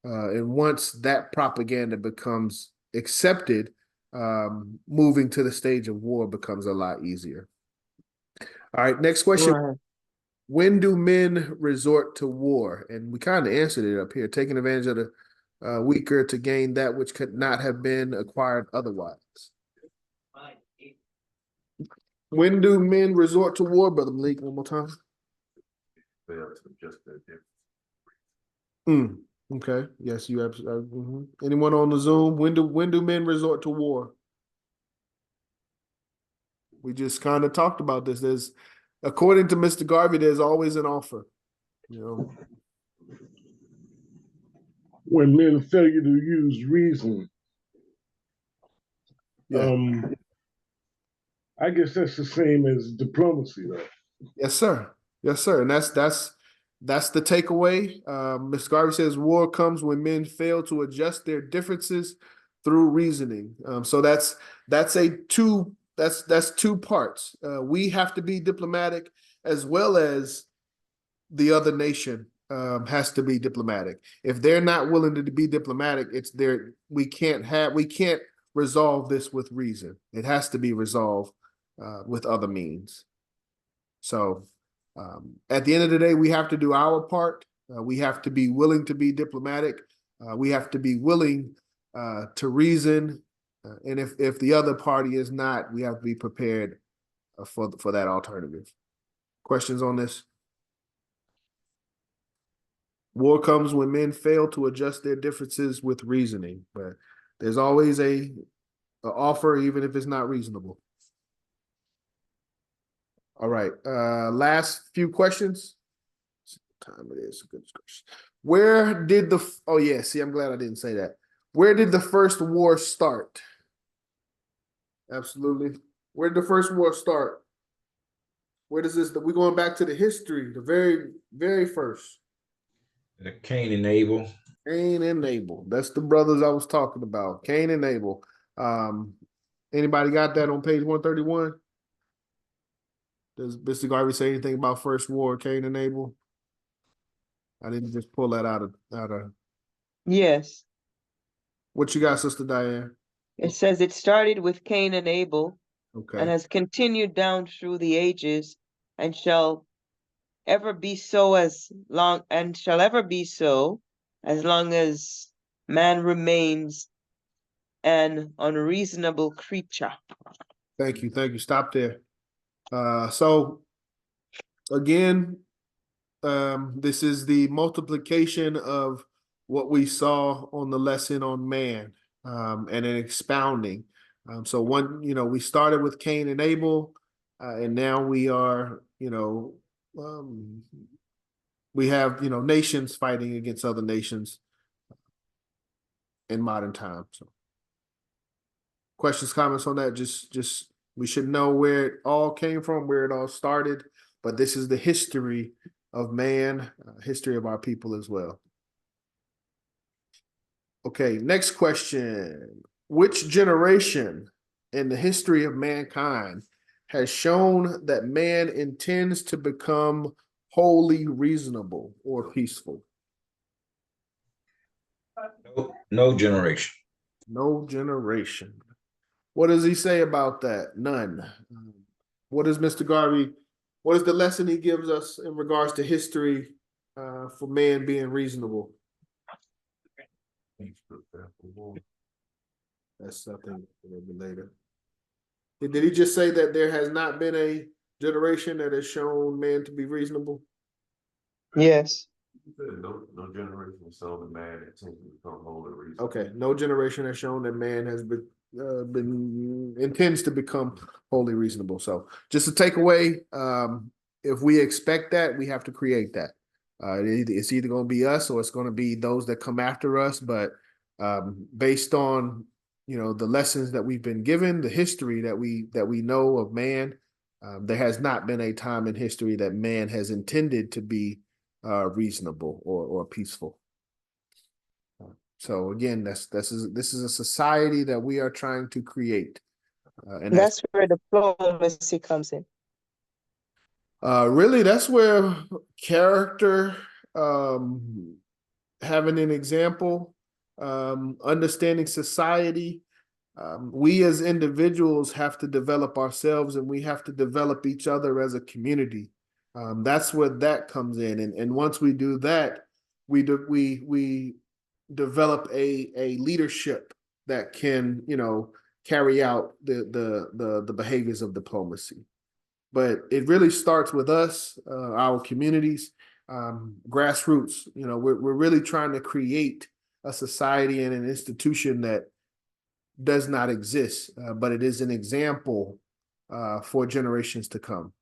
And once that propaganda becomes accepted, moving to the stage of war becomes a lot easier. All right, next question. right. When do men resort to war? And we kind of answered it up here, taking advantage of the weaker to gain that which could not have been acquired otherwise. When do men resort to war, Brother Malik? One more time. Okay. Yes, you absolutely. Anyone on the Zoom? When do men resort to war? We just kind of talked about this. There's, according to Mr. Garvey, there's always an offer. When men fail to use reason. Yeah. I guess that's the same as diplomacy, though. Yes, sir. Yes, sir. And that's the takeaway. Mr. Garvey says war comes when men fail to adjust their differences through reasoning. So that's two parts. We have to be diplomatic as well as the other nation has to be diplomatic. If they're not willing to be diplomatic, we can't resolve this with reason. It has to be resolved with other means. So at the end of the day, we have to do our part. We have to be willing to be diplomatic. We have to be willing to reason. And if the other party is not, we have to be prepared for that alternative. Questions on this? War comes when men fail to adjust their differences with reasoning, but there's always a offer, even if it's not reasonable. All right. Last few questions. What time it is? Good question. Where did I'm glad I didn't say that. Where did the first war start? Absolutely. Where did the first war start? Where does this, we're going back to the history, the very, very first. Cain and Abel. Cain and Abel. That's the brothers I was talking about. Cain and Abel. Anybody got that on page 131? Does Mr. Garvey say anything about first war, Cain and Abel? I didn't just pull that out of. Yes. What you got, Sister Diane? It says it started with Cain and Abel and Okay. has continued down through the ages and shall ever be so as long as man remains an unreasonable creature. Thank you. Thank you. Stop there. So again, this is the multiplication of what we saw on the lesson on man, and an expounding. So we started with Cain and Abel, and now we are, we have, nations fighting against other nations in modern times. So questions, comments on that? Just we should know where it all came from, where it all started, but this is the history of man, history of our people as well. Okay, next question. Which generation in the history of mankind has shown that man intends to become wholly reasonable or peaceful? No generation. No generation. What does he say about that? None. What is Mr. Garvey? What is the lesson he gives us in regards to history for man being reasonable? That's something a little bit later. Did he just say that there has not been a generation that has shown man to be reasonable? Yes. No generation has shown the man intends to become wholly reasonable. Okay, no generation has shown that man has been intends to become wholly reasonable. So just to take away, if we expect that, we have to create that. It's either going to be us or it's going to be those that come after us. But based on the lessons that we've been given, the history that we know of man, there has not been a time in history that man has intended to be reasonable or peaceful. So again, this is a society that we are trying to create, and That's where diplomacy comes in. really that's where character, having an example, understanding society. We as individuals have to develop ourselves, and we have to develop each other as a community. That's where that comes in, and once we do that, we develop a leadership that can carry out the behaviors of diplomacy. But it really starts with us, our communities, grassroots. We're really trying to create a society and an institution that does not exist, but it is an example for generations to come.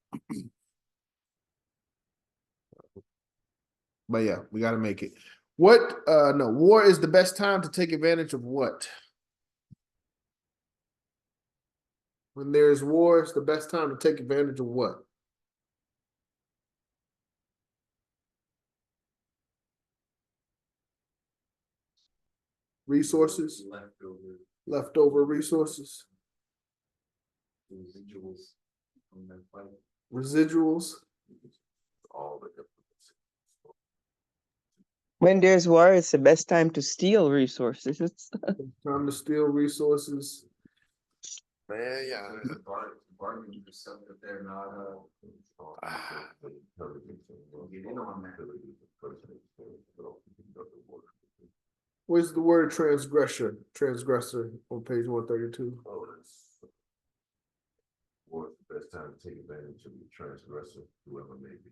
But yeah, we got to make it. War is the best time to take advantage of what? When there's war, it's the best time to take advantage of what? Resources? Leftover resources? Residuals from that fight. Residuals? All the When there's war, it's the best time to steal resources. Time to steal resources. Man, yeah. Bargaining for stuff that they're not, get in on that. Where's the word transgressor on page 132? War is the best time to take advantage of the transgressor, whoever may be.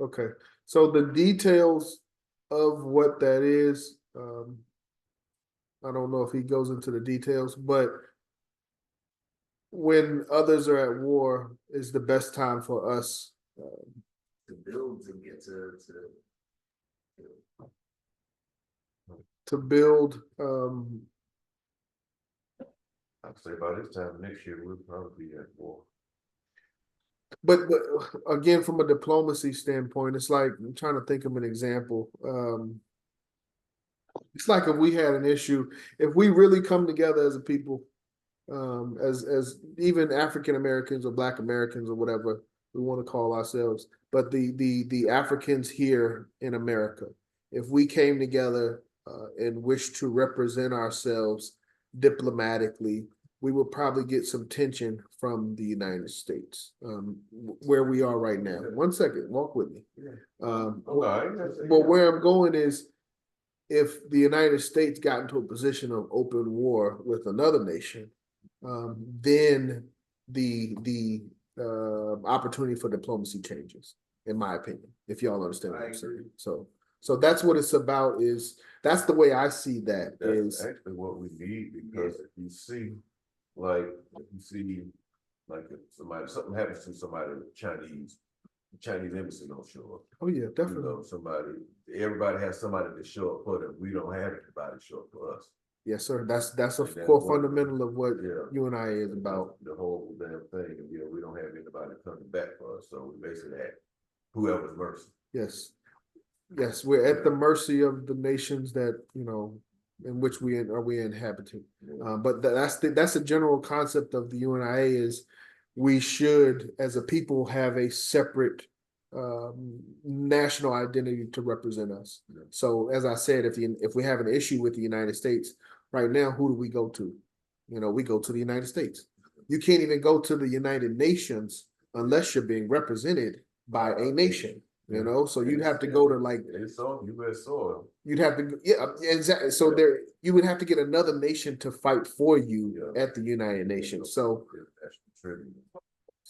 Okay. So the details of what that is, I don't know if he goes into the details, but when others are at war is the best time for us To build, to get to build. I'd say by this time next year, we'll probably be at war. But again, from a diplomacy standpoint, it's like I'm trying to think of an example. It's like if we had an issue, if we really come together as a people, as even African Americans or Black Americans or whatever, we want to call ourselves, but the Africans here in America, if we came together and wished to represent ourselves diplomatically, we would probably get some tension from the United States, where we are right now. 1 second, walk with me. But where I'm going is, if the United States got into a position of open war with another nation, then the opportunity for diplomacy changes, in my opinion, if y'all understand what I'm saying. So that's what it's about. That's the way I see that. That's actually what we need, because if you see, like, if something happens to somebody, the Chinese embassy don't show up. Oh yeah, definitely. Everybody has somebody to show up for them. We don't have anybody show up for us. Yes, sir. That's a core fundamental of what UNIA is about. The whole damn thing. We don't have anybody coming back for us, so we basically at whoever's mercy. Yes. Yes, we're at the mercy of the nations that, in which we inhabiting. But that's a general concept of the UNIA, is we should, as a people, have a separate national identity to represent us. So, as I said, if we have an issue with the United States right now, who do we go to? We go to the United States. You can't even go to the United Nations unless you're being represented by a nation. So you'd have to go to it's on U.S. soil. You'd have to, exactly. So you would have to get another nation to fight for you at the United Nations. So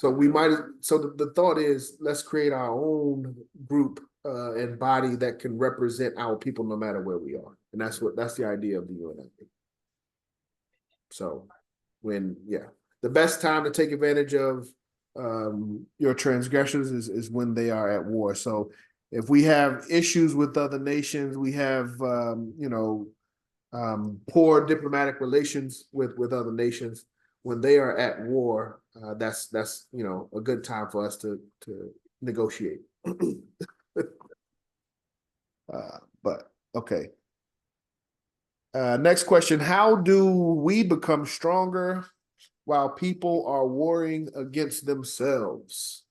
the thought is, let's create our own group and body that can represent our people no matter where we are, and that's the idea of the UN. So the best time to take advantage of your transgressions is when they are at war. So if we have issues with other nations, we have poor diplomatic relations with other nations, when they are at war, that's a good time for us to negotiate. But okay. Next question: how do we become stronger while people are warring against themselves?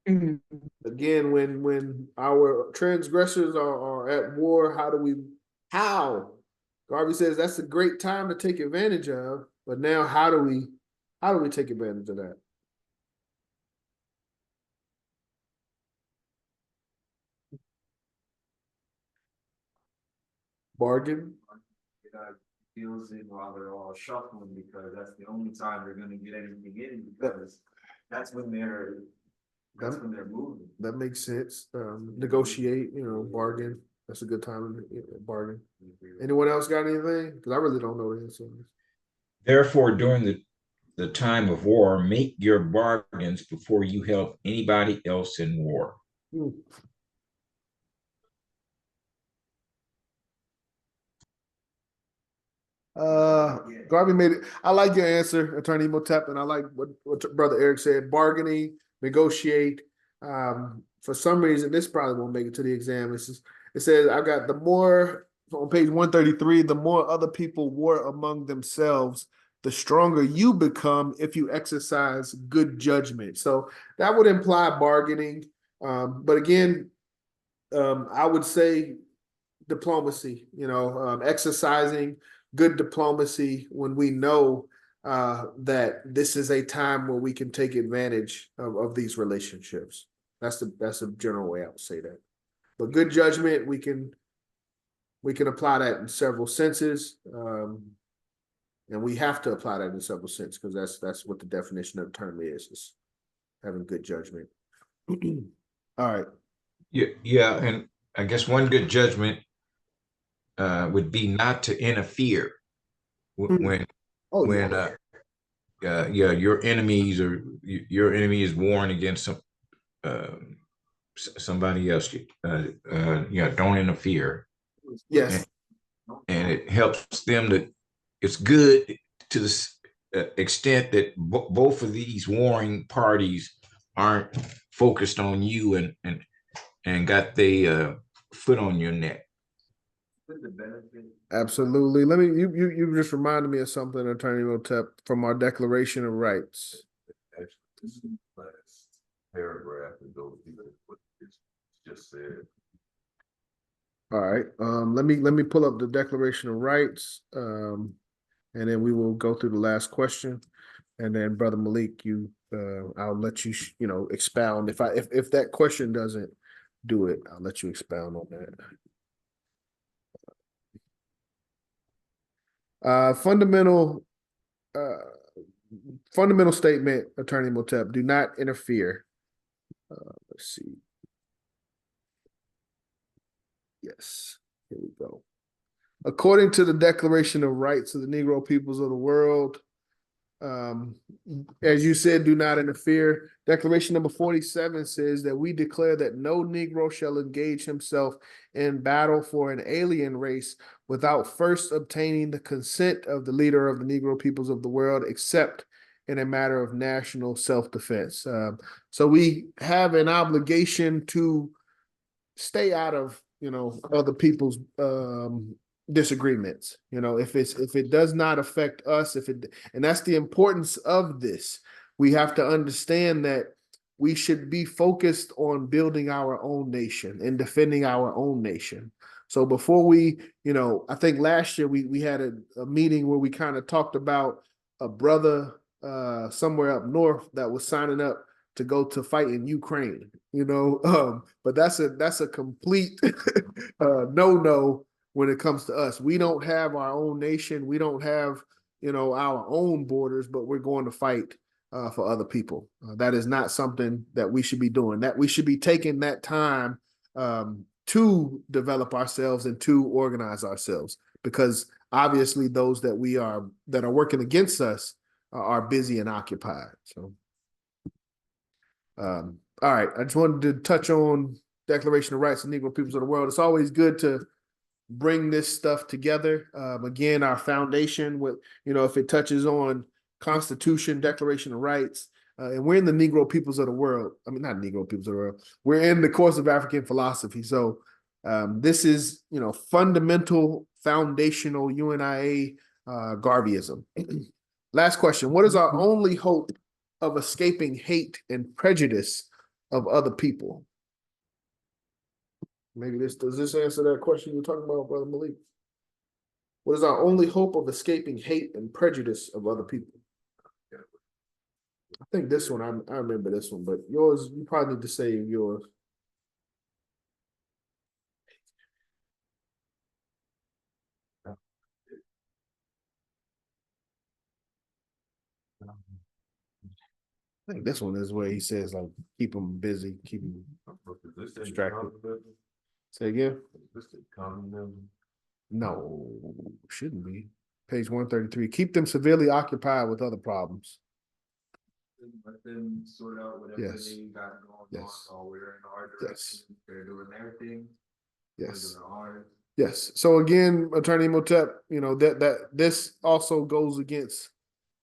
Again, when our transgressors are at war, how? Garvey says that's a great time to take advantage of, but now how do we take advantage of that? Bargain. Deals in while they're all shuffling, because that's the only time they're going to get anything in, because that's when they're moving. That makes sense. Negotiate, bargain. That's a good time to bargain. Anyone else got anything? Because I really don't know the answer. Therefore, during the time of war, make your bargains before you help anybody else in war. Garvey made it. I like your answer, Attorney Motep, and I like what Brother Eric said. Bargaining, negotiate. For some reason, this probably won't make it to the exam. It says, I've got the more, on page 133, the more other people war among themselves, the stronger you become if you exercise good judgment. So that would imply bargaining. But again, I would say diplomacy, exercising good diplomacy when we know that this is a time where we can take advantage of these relationships. That's a general way I would say that. But good judgment, we can apply that in several senses, and we have to apply that in several senses, because that's what the definition of the term is having good judgment. All right. Yeah, and I guess one good judgment would be not to interfere when your enemies or your enemy is warring against somebody else. Don't interfere. Yes, and it helps them it's good to the extent that both of these warring parties aren't focused on you and got their foot on your neck. Absolutely. Let me you just reminded me of something, Attorney Motep, from our Declaration of Rights. Actually, this is the last paragraph and goes even what it's just said. All right. Let me pull up the Declaration of Rights. And then we will go through the last question. And then Brother Malik, I'll let you expound. If that question doesn't do it, I'll let you expound on that. Fundamental statement, Attorney Motep, do not interfere. Let's see. Yes, here we go. According to the Declaration of Rights of the Negro Peoples of the World, as you said, do not interfere. Declaration number 47 says that we declare that no Negro shall engage himself in battle for an alien race without first obtaining the consent of the leader of the Negro peoples of the world, except in a matter of national self-defense. So we have an obligation to stay out of, other people's disagreements. If it does not affect us, and that's the importance of this. We have to understand that we should be focused on building our own nation and defending our own nation. So before we, I think last year we had a meeting where we kind of talked about a brother somewhere up north that was signing up to go to fight in Ukraine, but that's a complete no when it comes to us. We don't have our own nation. We don't have, our own borders, but we're going to fight for other people. That is not something that we should be doing. That we should be taking that time to develop ourselves and to organize ourselves, because obviously those that are working against us are busy and occupied. So, all right. I just wanted to touch on Declaration of Rights of Negro Peoples of the World. It's always good to bring this stuff together. Again, our foundation with, if it touches on Constitution, Declaration of Rights, and we're in the Negro peoples of the world. I mean, not Negro peoples of the world. We're in the course of African philosophy. So this is, fundamental, foundational UNIA Garveyism. Last question. What is our only hope of escaping hate and prejudice of other people? Maybe does this answer that question you're talking about, Brother Malik? What is our only hope of escaping hate and prejudice of other people? I think this one, I remember this one, but yours, you probably need to say yours. I think this one is where he says, like, keep them busy, keep them distracted. Say again? No, shouldn't be. Page 133. Keep them severely occupied with other problems. Let them sort out whatever Yes. they got going Yes. on while we're in our Yes. direction. They're doing their thing. Yes. We're doing ours. Yes. So again, Attorney Motep, that this also goes against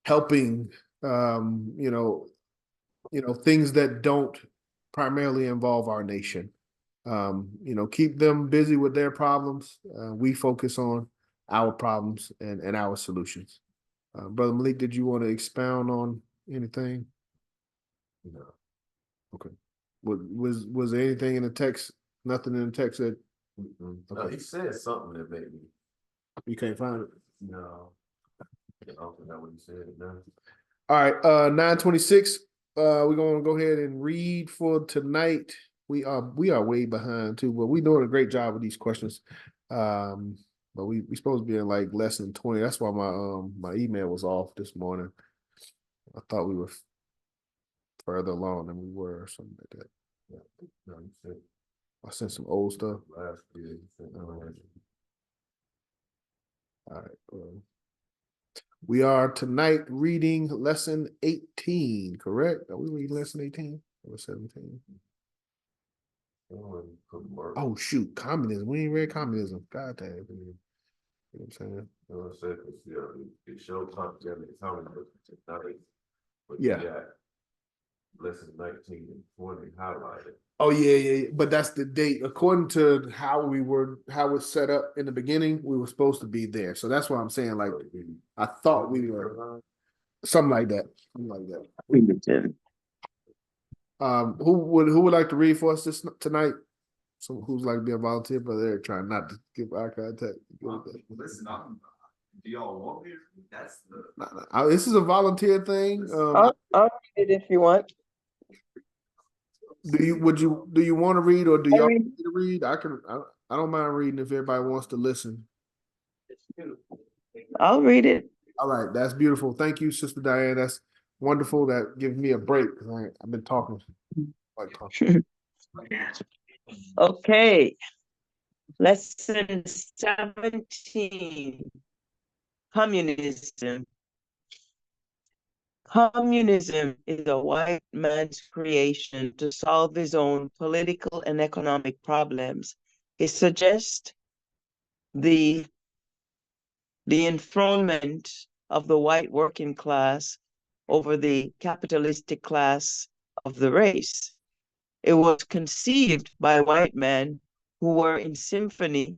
helping things that don't primarily involve our nation. Keep them busy with their problems. We focus on our problems and our solutions. Brother Malik, did you want to expound on anything? No. Okay. Was there anything in the text? Nothing in the text that No, he said something that made me. you can't find it? No. I don't think that what he said. No. All right, 9:26. We're gonna go ahead and read for tonight. We are way behind too, but we're doing a great job with these questions. But we supposed to be in like less than 20. That's why my email was off this morning. I thought we were further along than we were, or something like that. Yeah. No, he said I sent some old stuff. last year. He said, All right. We are tonight reading lesson 18, correct? Are we reading lesson 18 or 17? Oh, shoot. Communism. We ain't read communism. God damn. You know what I'm saying? It showed communism, but Yeah. lesson 19 and 20 highlighted. Oh yeah. But that's the date. According to how it's set up in the beginning, we were supposed to be there. So that's what I'm saying. Like I thought we were something like that. Something like that. Who would like to read for us tonight? So who's like to be a volunteer, but they're trying not to give eye contact. Listen, do y'all want me? That's the. This is a volunteer thing. I'll read it if you want. Do you want to read, or do I y'all read. want me to read? I don't mind reading if everybody wants to listen. I'll read it. All right, that's beautiful. Thank you, Sister Diane. That's wonderful. That gives me a break because I've been talking. Okay. Lesson 17. Communism. Communism is a white man's creation to solve his own political and economic problems. It suggests the enthronement of the white working class over the capitalistic class of the race. It was conceived by white men who were in sympathy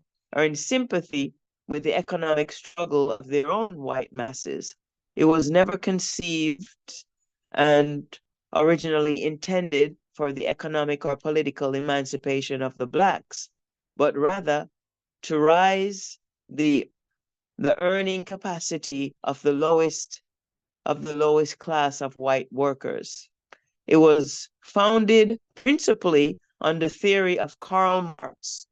with the economic struggle of their own white masses. It was never conceived and originally intended for the economic or political emancipation of the blacks, but rather to raise the earning capacity of the lowest class of white workers. It was founded principally on the theory of Karl Marx.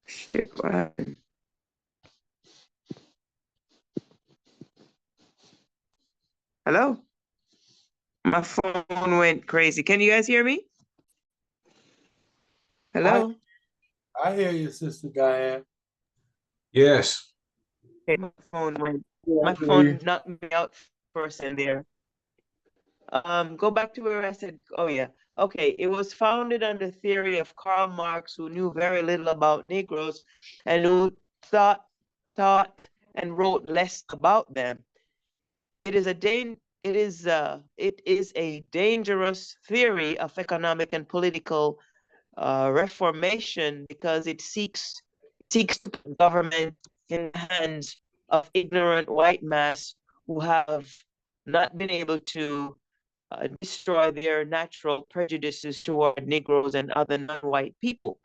Shit, what happened? Hello? My phone went crazy. Can you guys hear me? Hello? I hear you, Sister Diane. Yes. Okay, my phone knocked me out for a second there. Go back to where I said, oh yeah. Okay, it was founded on the theory of Karl Marx, who knew very little about Negroes and who thought and wrote less about them. It is a dangerous theory of economic and political reformation because it seeks to put government in the hands of ignorant white mass who have not been able to destroy their natural prejudices toward Negroes and other non-white people.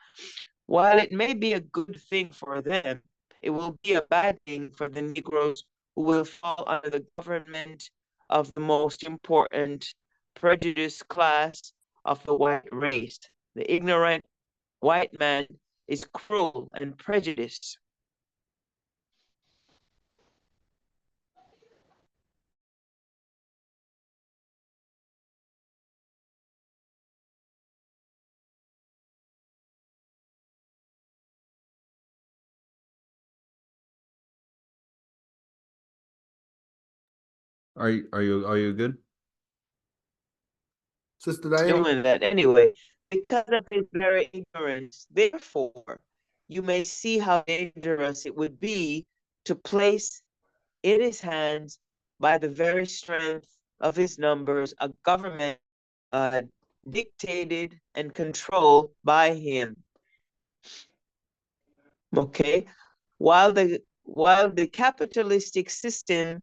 While it may be a good thing for them, it will be a bad thing for the Negroes who will fall under the government of the most important prejudiced class of the white race. The ignorant white man is cruel and prejudiced. Are you good, Sister Diane? Doing that anyway, because of his very ignorance. Therefore, you may see how dangerous it would be to place in his hands, by the very strength of his numbers, a government dictated and controlled by him. Okay, while the capitalistic system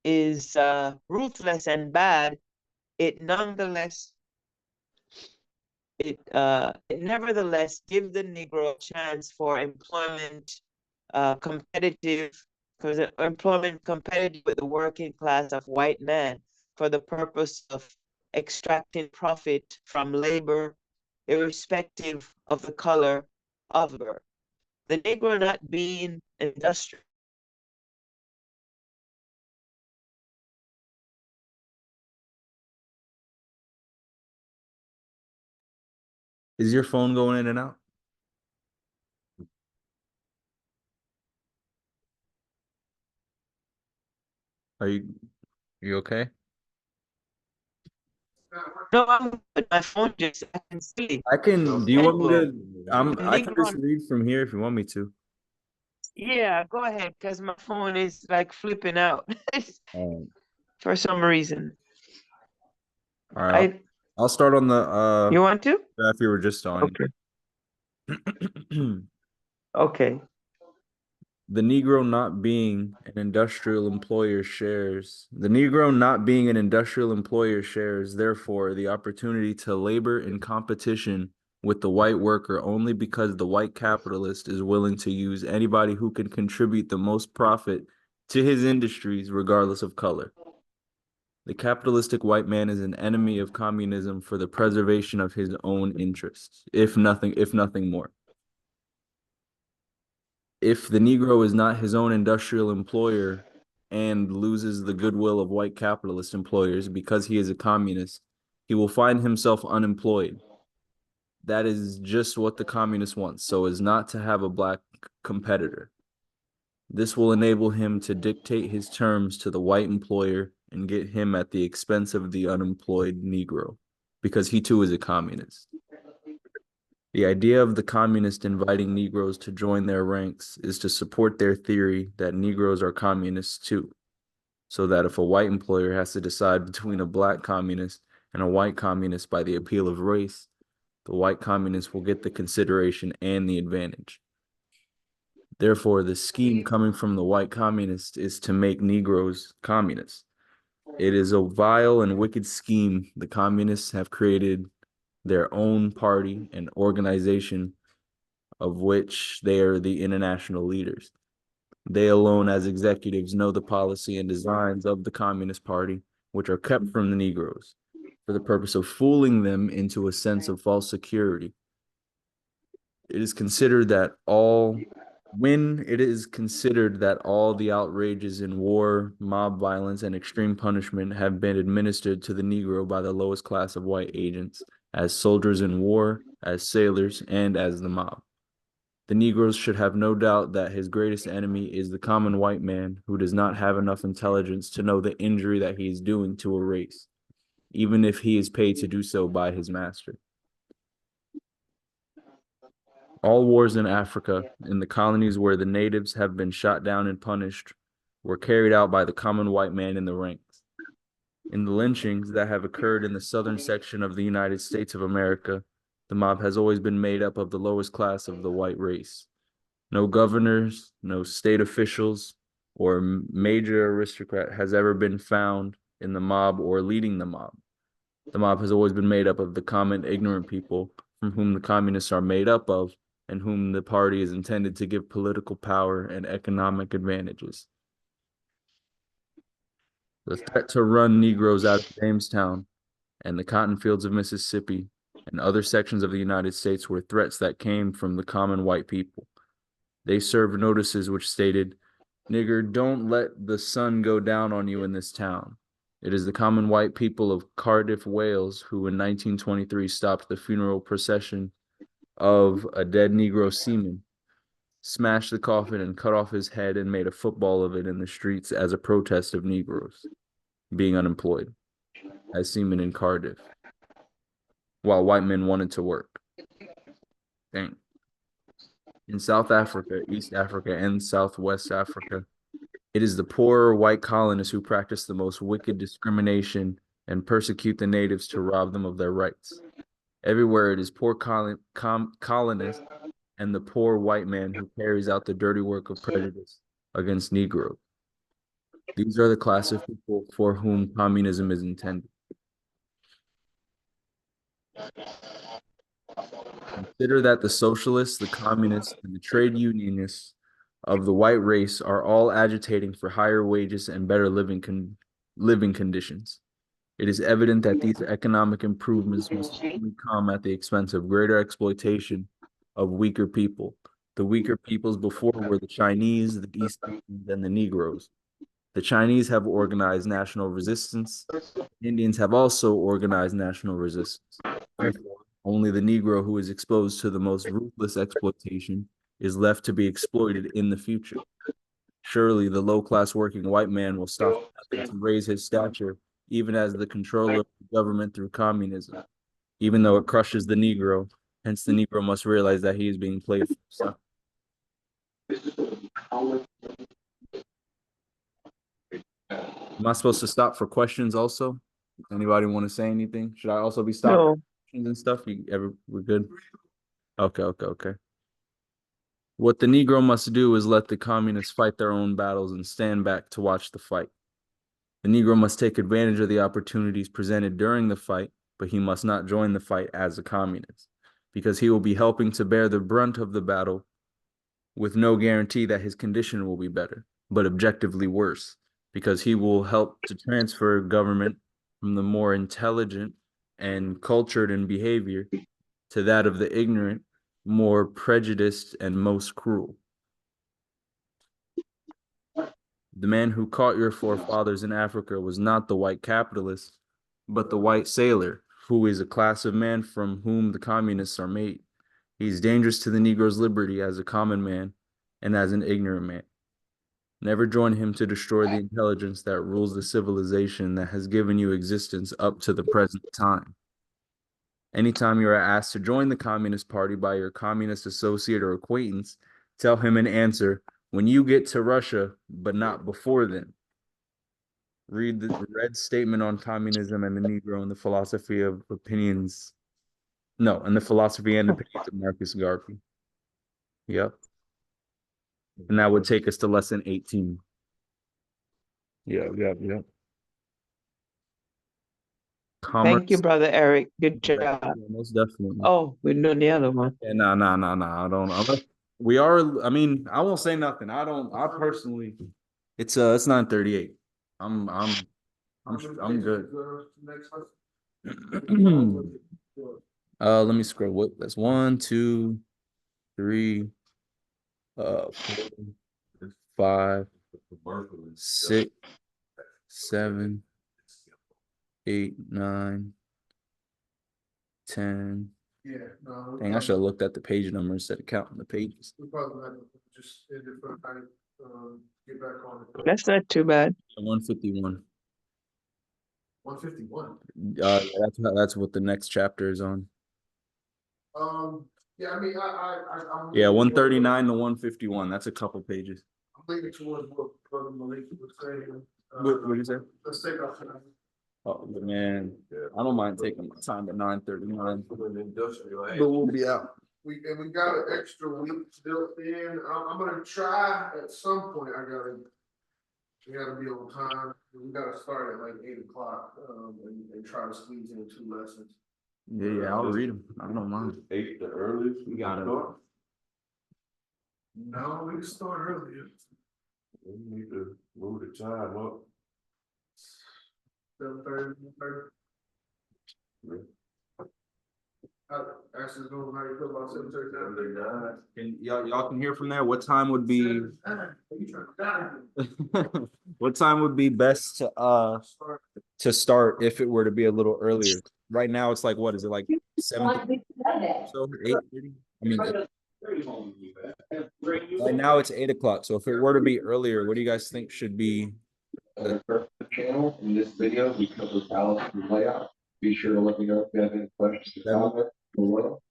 is ruthless and bad, it nevertheless gives the Negro a chance for employment competitive with the working class of white men for the purpose of extracting profit from labor, irrespective of the color of labor. The Negro not being industrial. Is your phone going in and out? Are you okay? No, I'm good. My phone just acting silly. I can, do you want me Well, to, the I can just Negro, read from here if you want me to. yeah, go ahead, because my phone is like flipping out Um, for some reason. all right, I, I'll start on the you want to? graph you were just on. Okay. Okay. The Negro not being an industrial employer shares, therefore, the opportunity to labor in competition with the white worker only because the white capitalist is willing to use anybody who can contribute the most profit to his industries, regardless of color. The capitalistic white man is an enemy of communism for the preservation of his own interests, if nothing more. If the Negro is not his own industrial employer and loses the goodwill of white capitalist employers because he is a communist, he will find himself unemployed. That is just what the communist wants, so as not to have a black competitor. This will enable him to dictate his terms to the white employer and get him at the expense of the unemployed Negro, because he too is a communist. The idea of the communist inviting Negroes to join their ranks is to support their theory that Negroes are communists too, so that if a white employer has to decide between a black communist and a white communist by the appeal of race, the white communist will get the consideration and the advantage. Therefore, the scheme coming from the white communist is to make Negroes communists. It is a vile and wicked scheme. The communists have created their own party and organization of which they are the international leaders. They alone, as executives, know the policy and designs of the Communist Party, which are kept from the Negroes, for the purpose of fooling them into a sense of false security. It is considered that all the outrages in war, mob violence, and extreme punishment have been administered to the Negro by the lowest class of white agents, as soldiers in war, as sailors, and as the mob. The Negroes should have no doubt that his greatest enemy is the common white man who does not have enough intelligence to know the injury that he is doing to a race, even if he is paid to do so by his master. All wars in Africa, in the colonies where the natives have been shot down and punished, were carried out by the common white man in the ranks. In the lynchings that have occurred in the southern section of the United States of America, the mob has always been made up of the lowest class of the white race. No governors, no state officials, or major aristocrat has ever been found in the mob or leading the mob. The mob has always been made up of the common ignorant people from whom the communists are made up of and whom the party is intended to give political power and economic advantages. The threat to run Negroes out of Jamestown and the cotton fields of Mississippi and other sections of the United States were threats that came from the common white people. They served notices which stated, "Nigger, don't let the sun go down on you in this town." It is the common white people of Cardiff, Wales, who in 1923 stopped the funeral procession of a dead Negro seaman, smashed the coffin and cut off his head and made a football of it in the streets as a protest of Negroes being unemployed as seamen in Cardiff, while white men wanted to work. Dang. In South Africa, East Africa, and Southwest Africa, it is the poorer white colonists who practice the most wicked discrimination and persecute the natives to rob them of their rights. Everywhere it is poor colonists and the poor white man who carries out the dirty work of prejudice against Negroes. These are the class of people for whom communism is intended. Consider that the socialists, the communists, and the trade unionists of the white race are all agitating for higher wages and better living conditions. It is evident that these economic improvements must only come at the expense of greater exploitation of weaker people. The weaker peoples before were the Chinese, the East Indians, and the Negroes. The Chinese have organized national resistance. Indians have also organized national resistance. Therefore, only the Negro who is exposed to the most ruthless exploitation is left to be exploited in the future. Surely the low-class working white man will stop nothing to raise his stature, even as the controller of the government through communism, even though it crushes the Negro. Hence, the Negro must realize that he is being played for himself. Am I supposed to stop for questions also? Anybody want to say anything? Should I also be stopping No. for questions and stuff? We're good? Okay. What the Negro must do is let the communists fight their own battles and stand back to watch the fight. The Negro must take advantage of the opportunities presented during the fight, but he must not join the fight as a communist, because he will be helping to bear the brunt of the battle with no guarantee that his condition will be better, but objectively worse, because he will help to transfer government from the more intelligent and cultured in behavior to that of the ignorant, more prejudiced, and most cruel. The man who caught your forefathers in Africa was not the white capitalist, but the white sailor, who is a class of man from whom the communists are made. He is dangerous to the Negro's liberty as a common man and as an ignorant man. Never join him to destroy the intelligence that rules the civilization that has given you existence up to the present time. Anytime you are asked to join the Communist Party by your communist associate or acquaintance, tell him in answer, when you get to Russia, but not before then. Read the Red Statement on Communism and the Negro and the Philosophy of Opinions. No, and the Philosophy and Opinions of Marcus Garvey. Yep. And that would take us to lesson 18. Yeah. Thank you, Brother Eric. Good job. Yeah, most definitely. Oh, we're doing the other one. Yeah, no. I don't. We are. I mean, I won't say nothing. I personally. It's 9:38. I'm good. Let me scroll. What? That's 1, 2, 3, 4, 5, 6, 7, 8, 9, 10. Yeah, no. Dang, I should have looked at the page number instead of counting the pages. We probably might just end it for tonight, get back on it. That's not too bad. 151. 151. That's what the next chapter is on. Yeah, I mean, I'm. Yeah, 139 to 151. That's a couple pages. I'm leaning towards what Brother Malik was saying. What did you say? Let's take our time. Oh man, I don't mind taking my time at 9:39. But we'll be out. We got an extra week built in. I'm gonna try at some point. We gotta be on time. We gotta start at like 8 o'clock, and try to squeeze in 2 lessons. Yeah, I'll read them. I don't mind. 8 the earliest we Got it. start. No, we can start earlier. We need to move the time up. 7:30. Actually, going how you feel about 7:30. Can y'all can hear from there? What time would be? What time would be best to start if it were to be a little earlier? Right now, it's like what is it like 7? So 8:30. I mean, right now it's 8 o'clock. So if it were to be earlier, what do you guys think should be? Channel in this video we cover balance and layout. Be sure to let me know if you have any questions or comments below.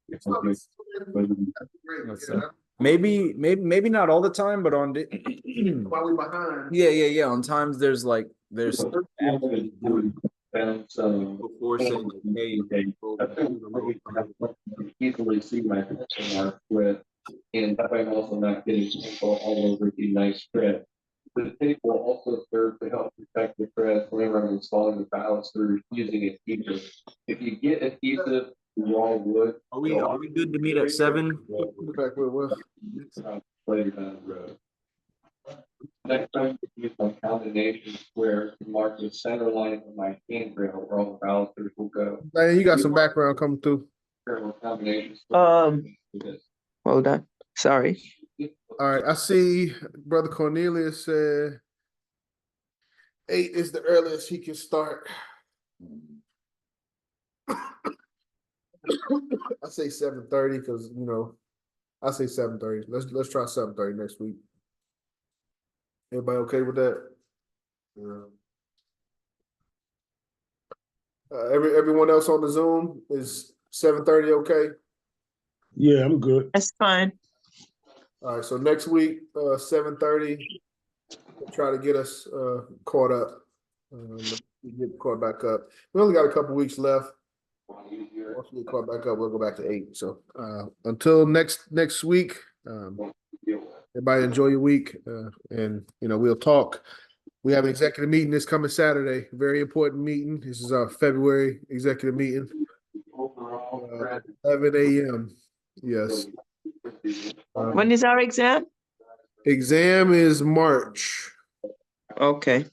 Maybe not all the time, but on While we behind. yeah. On times there's before saying hey, easily see my question mark with, and that I'm also not getting people all over the nice thread. The tape will also serve to help protect the threads whenever I'm installing the ballast through using adhesive. If you get adhesive raw wood, are we good to meet at 7? Back where it was. later down the road. Next time, use my combination square to mark the center line of my handrail where all the balusters will go. Man, you got some background coming through. Combination. Hold on. Sorry. All right, I see Brother Cornelius said 8 is the earliest he can start. I say 7:30 because I say 7:30. Let's try 7:30 next week. Everybody okay with that? Yeah. Everyone else on the Zoom is 7:30 okay? Yeah, I'm good. That's fine. All right, so next week, 7:30, we'll try to get us caught up. Get caught back up. We only got a couple weeks left. Once we get caught back up, we'll go back to 8. So until next week, everybody enjoy your week, and we'll talk. We have an executive meeting this coming Saturday. Very important meeting. This is our February executive meeting. 11 a.m. Yes. When is our exam? Exam is March. Okay.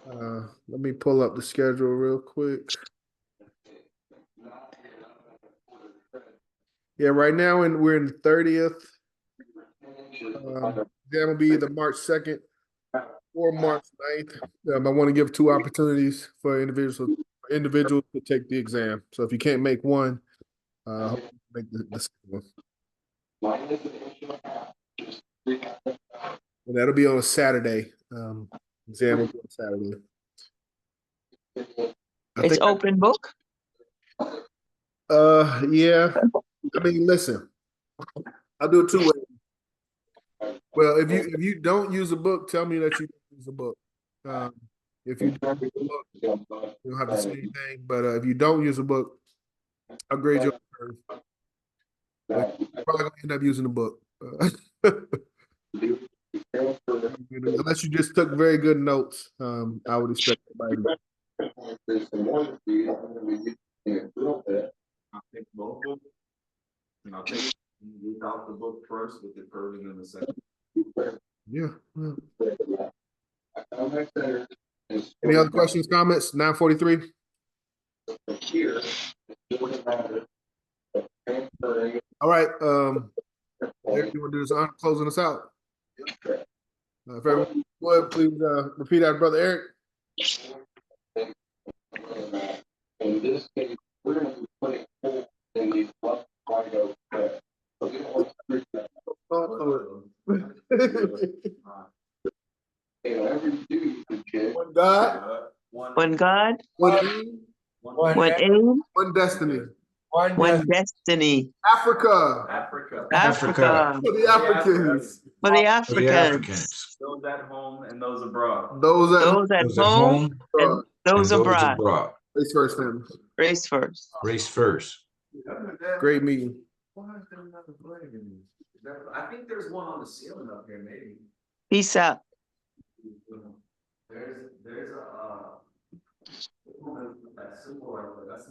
Let me pull up the schedule real quick. Yeah, right now we're in the 30th. Exam will be either March 2nd or March 9th. I want to give 2 opportunities for individuals to take the exam. So if you can't make one, hope you make the second one. And that'll be on a Saturday. Exam will be on Saturday. It's open book? Yeah. I mean, listen, I'll do it 2 ways. Well, if you don't use a book, tell me that you don't use a book. If you don't use a book, you don't have to say anything. But if you don't use a book, I'll grade you. But you're probably gonna end up using a book. Unless you just took very good notes, I would expect everybody. I'll take both books. And I'll take without the book first with the curving in the second. Yeah. Any other questions, comments? 9:43. All right. Eric, you want to do this on closing us out? If everyone would, please repeat after Brother Eric. In this case, we're going to be putting in these left side of the. Whatever you do, you kid. One God. One God. One aim. One aim. One destiny. One destiny. Africa. Africa. For the Africans. For the Africans. Those at home and those abroad. Those at Those at home and those abroad. Race first, family. Race first. Race first. Great meeting. I think there's one on the ceiling up here, maybe. Peace out. There's a symbol right there. That's